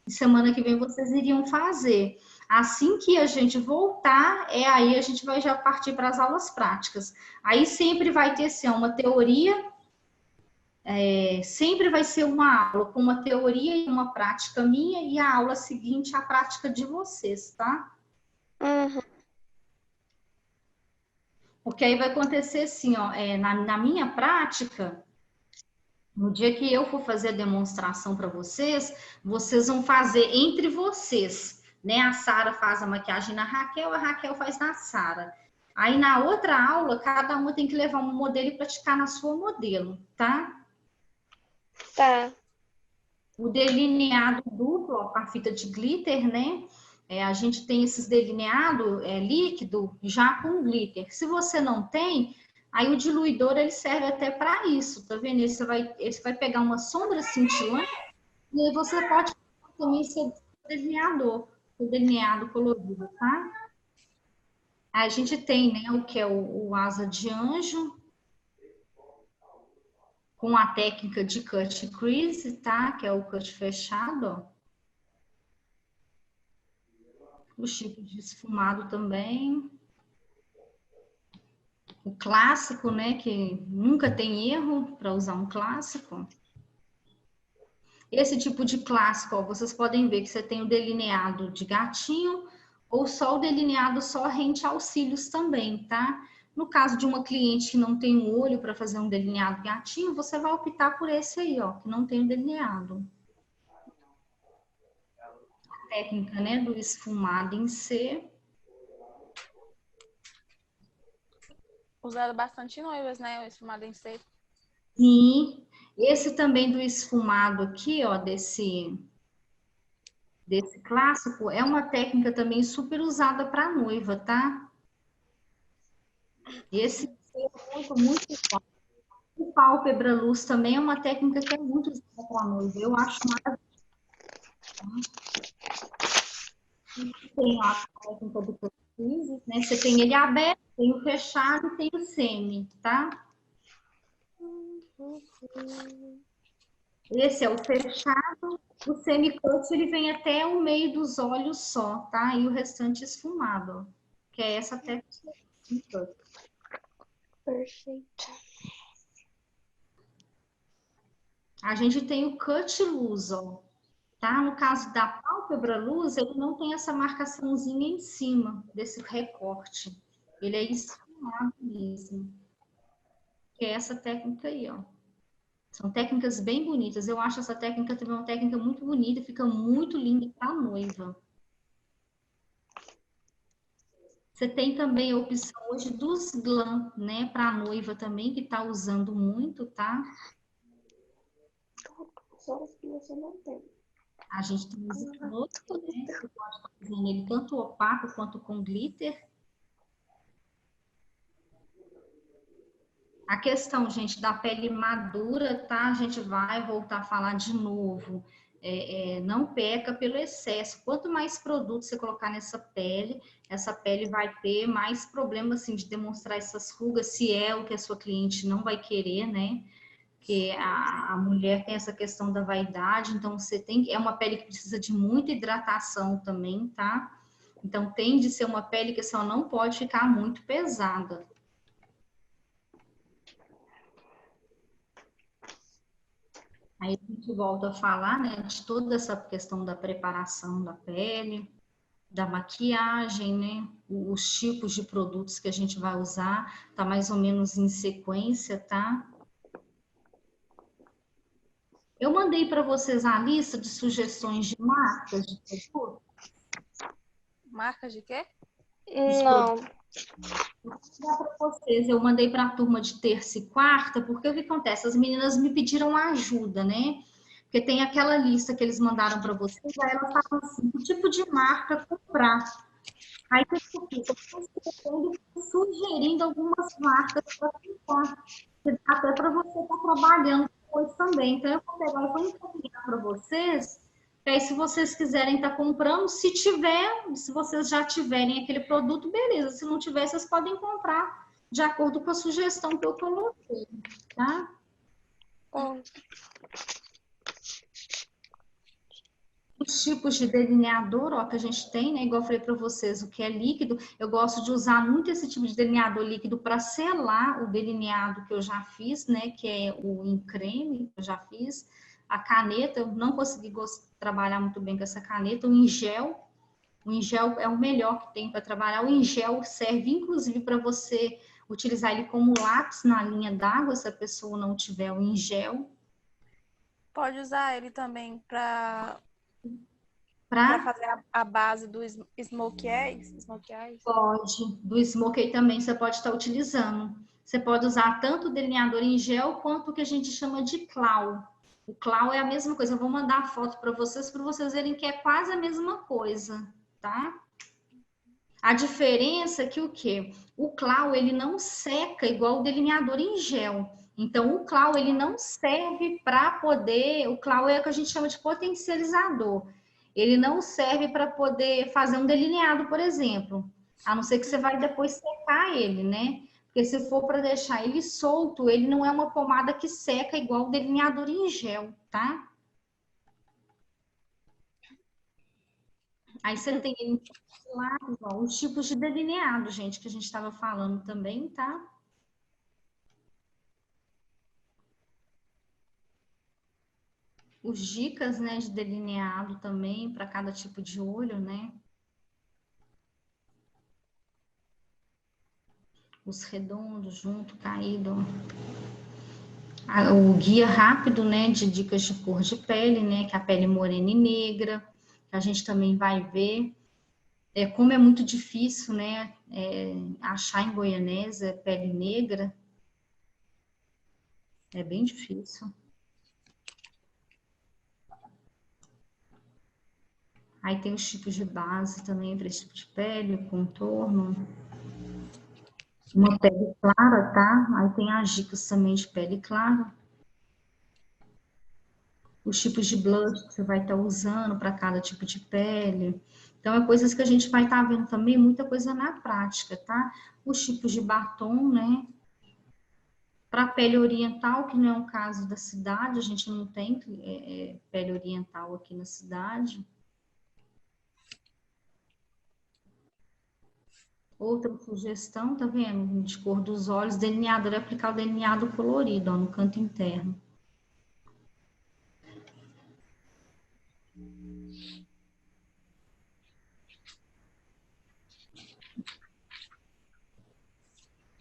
e semana que vem vocês iriam fazer. Assim que a gente voltar, aí a gente vai já partir para as aulas práticas. Aí sempre vai ter assim, uma teoria, sempre vai ser uma aula com uma teoria e uma prática minha, e a aula seguinte a prática de vocês, tá? Uhum. Porque aí vai acontecer assim, ó, na minha prática, No dia que eu for fazer a demonstração para vocês, vocês vão fazer entre vocês, né? A Sara faz a maquiagem na Raquel, a Raquel faz na Sara. Aí na outra aula, cada uma tem que levar um modelo e praticar na sua modelo, tá? Tá. O delineado duplo, ó, com a fita de glitter, né? A gente tem esses delineado líquido já com glitter. Se você não tem, aí o diluidor ele serve até para isso, tá vendo? Ele vai pegar uma sombra cintilante e aí você pode também ser delineador, o delineado colorido, tá? A gente tem, né, o que é o asa de anjo, com a técnica de cut crease, tá? Que é o cut fechado, ó. Os tipos de esfumado também. O clássico, né? Que nunca tem erro para usar um clássico. Esse tipo de clássico, ó, vocês podem ver que você tem o delineado de gatinho ou só o delineado só rente aos cílios também, tá? No caso de uma cliente que não tem um olho para fazer um delineado gatinho, você vai optar por esse aí, ó, que não tem o delineado. A técnica, né, do esfumado em C. Usado bastante em noivas, né? O esfumado em C. Sim. Esse também do esfumado aqui, ó, desse clássico, é uma técnica também super usada para noiva, tá? Esse é muito bom. O pálpebra luz também é uma técnica que é muito usada para noiva. Eu acho maravilhoso. Tem a técnica do Curtis, né? Você tem ele aberto, tem o fechado e tem o semi, tá? Esse é o fechado. O semi-cut, ele vem até o meio dos olhos só, tá? E o restante esfumado, ó, que é essa técnica de cut. Perfeito. A gente tem o cut luz, ó, tá? No caso da pálpebra luz, ele não tem essa marcaçãozinha em cima desse recorte. Ele é esfumado mesmo. Que é essa técnica aí, ó. São técnicas bem bonitas. Eu acho essa técnica também uma técnica muito bonita, fica muito linda para a noiva. Você tem também a opção hoje dos glam, né, para a noiva também, que está usando muito, tá? Só que você não tem. A gente tem os glossos, né? Você pode fazer nele tanto opaco quanto com glitter. A questão, gente, da pele madura, tá? A gente vai voltar a falar de novo. Não peca pelo excesso. Quanto mais produto você colocar nessa pele, essa pele vai ter mais problema, assim, de demonstrar essas rugas, se é o que a sua cliente não vai querer, né? Porque a mulher tem essa questão da vaidade, então é uma pele que precisa de muita hidratação também, tá? Então tem de ser uma pele que só não pode ficar muito pesada. Aí a gente volta a falar, né, de toda essa questão da preparação da pele, da maquiagem, né, os tipos de produtos que a gente vai usar, tá mais ou menos em sequência, tá? Eu mandei para vocês a lista de sugestões de marcas de produtos. Marcas de quê? Não. Vou dar para vocês. Eu mandei para a turma de terça e quarta, porque o que acontece? As meninas me pediram ajuda, né? Porque tem aquela lista que eles mandaram para vocês, aí elas falam assim, que tipo de marca comprar. Aí eu estou sugerindo algumas marcas para comprar, até para você estar trabalhando depois também. Então, eu vou pegar e vou encaminhar para vocês, que aí se vocês quiserem estar comprando, se vocês já tiverem aquele produto, beleza. Se não tiver, vocês podem comprar de acordo com a sugestão que eu coloquei, tá? Bom. Os tipos de delineador, ó, que a gente tem, né? Igual eu falei para vocês, o que é líquido, eu gosto de usar muito esse tipo de delineador líquido para selar o delineado que eu já fiz, né? Que é o em creme, que eu já fiz. A caneta, eu não consegui trabalhar muito bem com essa caneta. O em gel é o melhor que tem para trabalhar. O em gel serve, inclusive, para você utilizar ele como lápis na linha d'água, se a pessoa não tiver o em gel. pode usar ele também para Para fazer a base do Smoke Eyes? Smoke Eyes? pode, do Smoky também você pode estar utilizando. Você pode usar tanto o delineador em gel quanto o que a gente chama de claw. O claw é a mesma coisa. Eu vou mandar a foto para vocês verem que é quase a mesma coisa, tá? A diferença é que o quê? O claw, ele não seca igual o delineador em gel. Então, o claw, ele não serve para poder... O claw é o que a gente chama de potencializador. Ele não serve para poder fazer um delineado, por exemplo. A não ser que você vai depois secar ele, né? Porque se for para deixar ele solto, ele não é uma pomada que seca igual o delineador em gel, tá? Aí você tem lá, ó, os tipos de delineado, gente, que a gente estava falando também, tá? Os dicas, né, de delineado também para cada tipo de olho, né? Os redondos, junto, caído. O guia rápido, né, de dicas de cor de pele, né, que é a pele morena e negra, que a gente também vai ver. Como é muito difícil, né, achar em Goianésia pele negra, é bem difícil. Aí tem os tipos de base também para esse tipo de pele, contorno. Uma pele clara, tá? Aí tem as dicas também de pele clara. Os tipos de blush que você vai estar usando para cada tipo de pele. Então, é coisas que a gente vai estar vendo também, muita coisa na prática, tá? Os tipos de batom, né? Para pele oriental, que não é um caso da cidade, a gente não tem pele oriental aqui na cidade. Outra sugestão, tá vendo? De cor dos olhos, delineador é aplicar o delineado colorido, ó, no canto interno.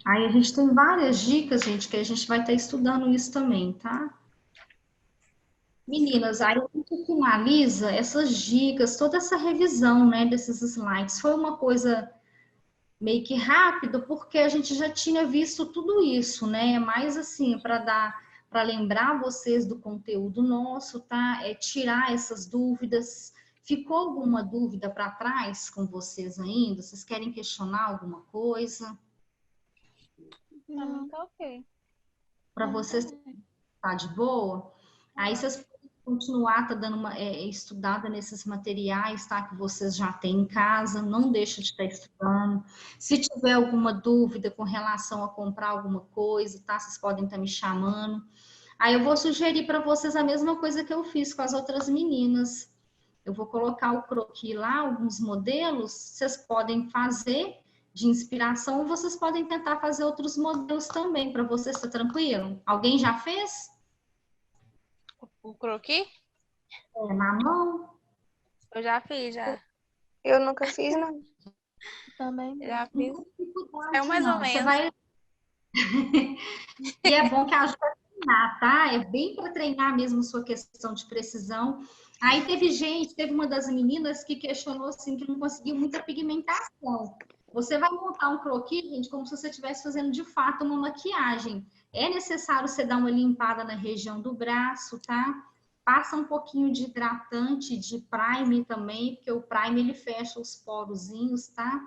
Aí a gente tem várias dicas, gente, que a gente vai estar estudando isso também, tá? Meninas, aí a gente finaliza essas dicas, toda essa revisão, né, desses slides. Foi uma coisa meio que rápida, porque a gente já tinha visto tudo isso, né? Mas assim, para lembrar vocês do conteúdo nosso, tá? Tirar essas dúvidas. Ficou alguma dúvida para trás com vocês ainda? Vocês querem questionar alguma coisa? Não, tá ok. Para vocês tá de boa? Aí vocês podem continuar tá dando uma estudada nesses materiais, tá? Que vocês já têm em casa, não deixa de estar estudando. Se tiver alguma dúvida com relação a comprar alguma coisa, tá? Vocês podem estar me chamando. Aí eu vou sugerir para vocês a mesma coisa que eu fiz com as outras meninas. Eu vou colocar o croquis lá, alguns modelos, vocês podem fazer de inspiração, ou vocês podem tentar fazer outros modelos também, para vocês, tá tranquilo? Alguém já fez? O croquis? Na mão? Eu já fiz, já. Eu nunca fiz, não. Também. Já fiz. Não tem dificuldade, É mais não. ou Você menos. vai... E é bom que ajuda a treinar, tá? É bem para treinar mesmo sua questão de precisão. Aí teve uma das meninas que questionou assim que não conseguiu muita pigmentação. Você vai montar um croquis, gente, como se você estivesse fazendo de fato uma maquiagem. É necessário você dar uma limpada na região do braço, tá? Passa um pouquinho de hidratante, de primer também, porque o primer ele fecha os porozinhos, tá?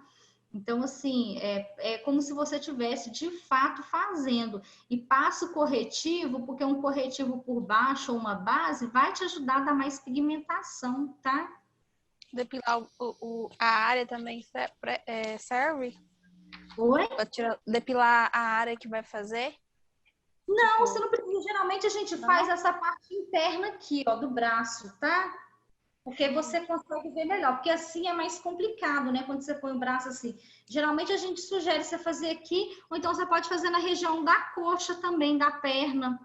Então, assim, é como se você tivesse de fato fazendo. E passa o corretivo, porque um corretivo por baixo ou uma base vai te ajudar a dar mais pigmentação, tá? Depilar a área também serve? Oi? Depilar a área que vai fazer? Não, você não precisa. Geralmente a gente faz essa parte interna aqui, ó, do braço, tá? Porque você consegue ver melhor. Porque assim é mais complicado, né? Quando você põe o braço assim. Geralmente a gente sugere você fazer aqui, ou então você pode fazer na região da coxa também, da perna.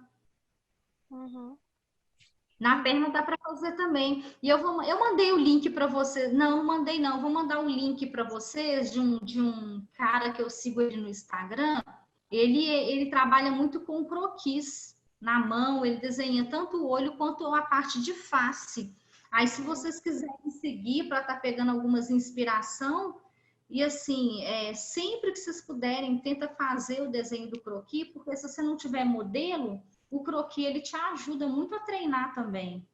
Uhum. Na perna dá para fazer também. E eu mandei o link para vocês. Não mandei não. Vou mandar o link para vocês de um cara que eu sigo ele no Instagram. Ele trabalha muito com croquis. na mão, ele desenha tanto o olho quanto a parte de face. Aí, se vocês quiserem seguir para estar pegando algumas inspiração, e assim, sempre que vocês puderem, tenta fazer o desenho do croquis, porque se você não tiver modelo, o croquis ele te ajuda muito a treinar também.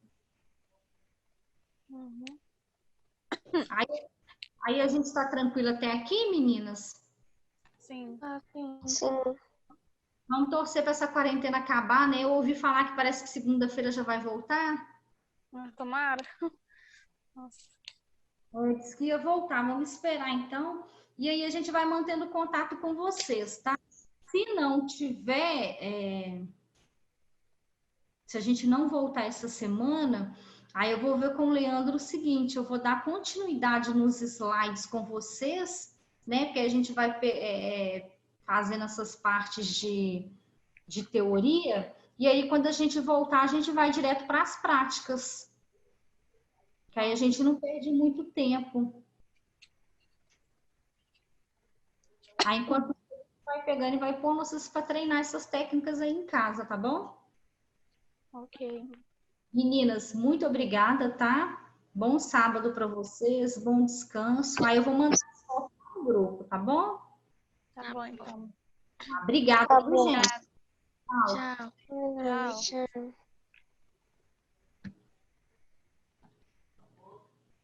Uhum. Aí a gente está tranquila até aqui, meninas? Sim. Sim. Vamos torcer para essa quarentena acabar, né? Eu ouvi falar que parece que segunda-feira já vai voltar. Tomara. Nossa. Eu disse que ia voltar, vamos esperar então. E aí a gente vai mantendo contato com vocês, tá? Se não tiver, se a gente não voltar essa semana, aí eu vou ver com o Leandro o seguinte, eu vou dar continuidade nos slides com vocês, né? Porque a gente vai fazendo essas partes de teoria, e aí quando a gente voltar, a gente vai direto para as práticas. Que aí a gente não perde muito tempo. Aí enquanto vai pegando e vai pondo vocês para treinar essas técnicas aí em casa, tá bom? Ok. Meninas, muito obrigada, tá? Bom sábado para vocês, bom descanso. Aí eu vou mandar foto no grupo, tá bom? Tá bom, então. Obrigada, Tá viu, bom. gente? Tchau. Tchau. Tchau.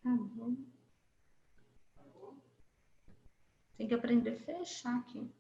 Tá bom. Tem que aprender a fechar aqui.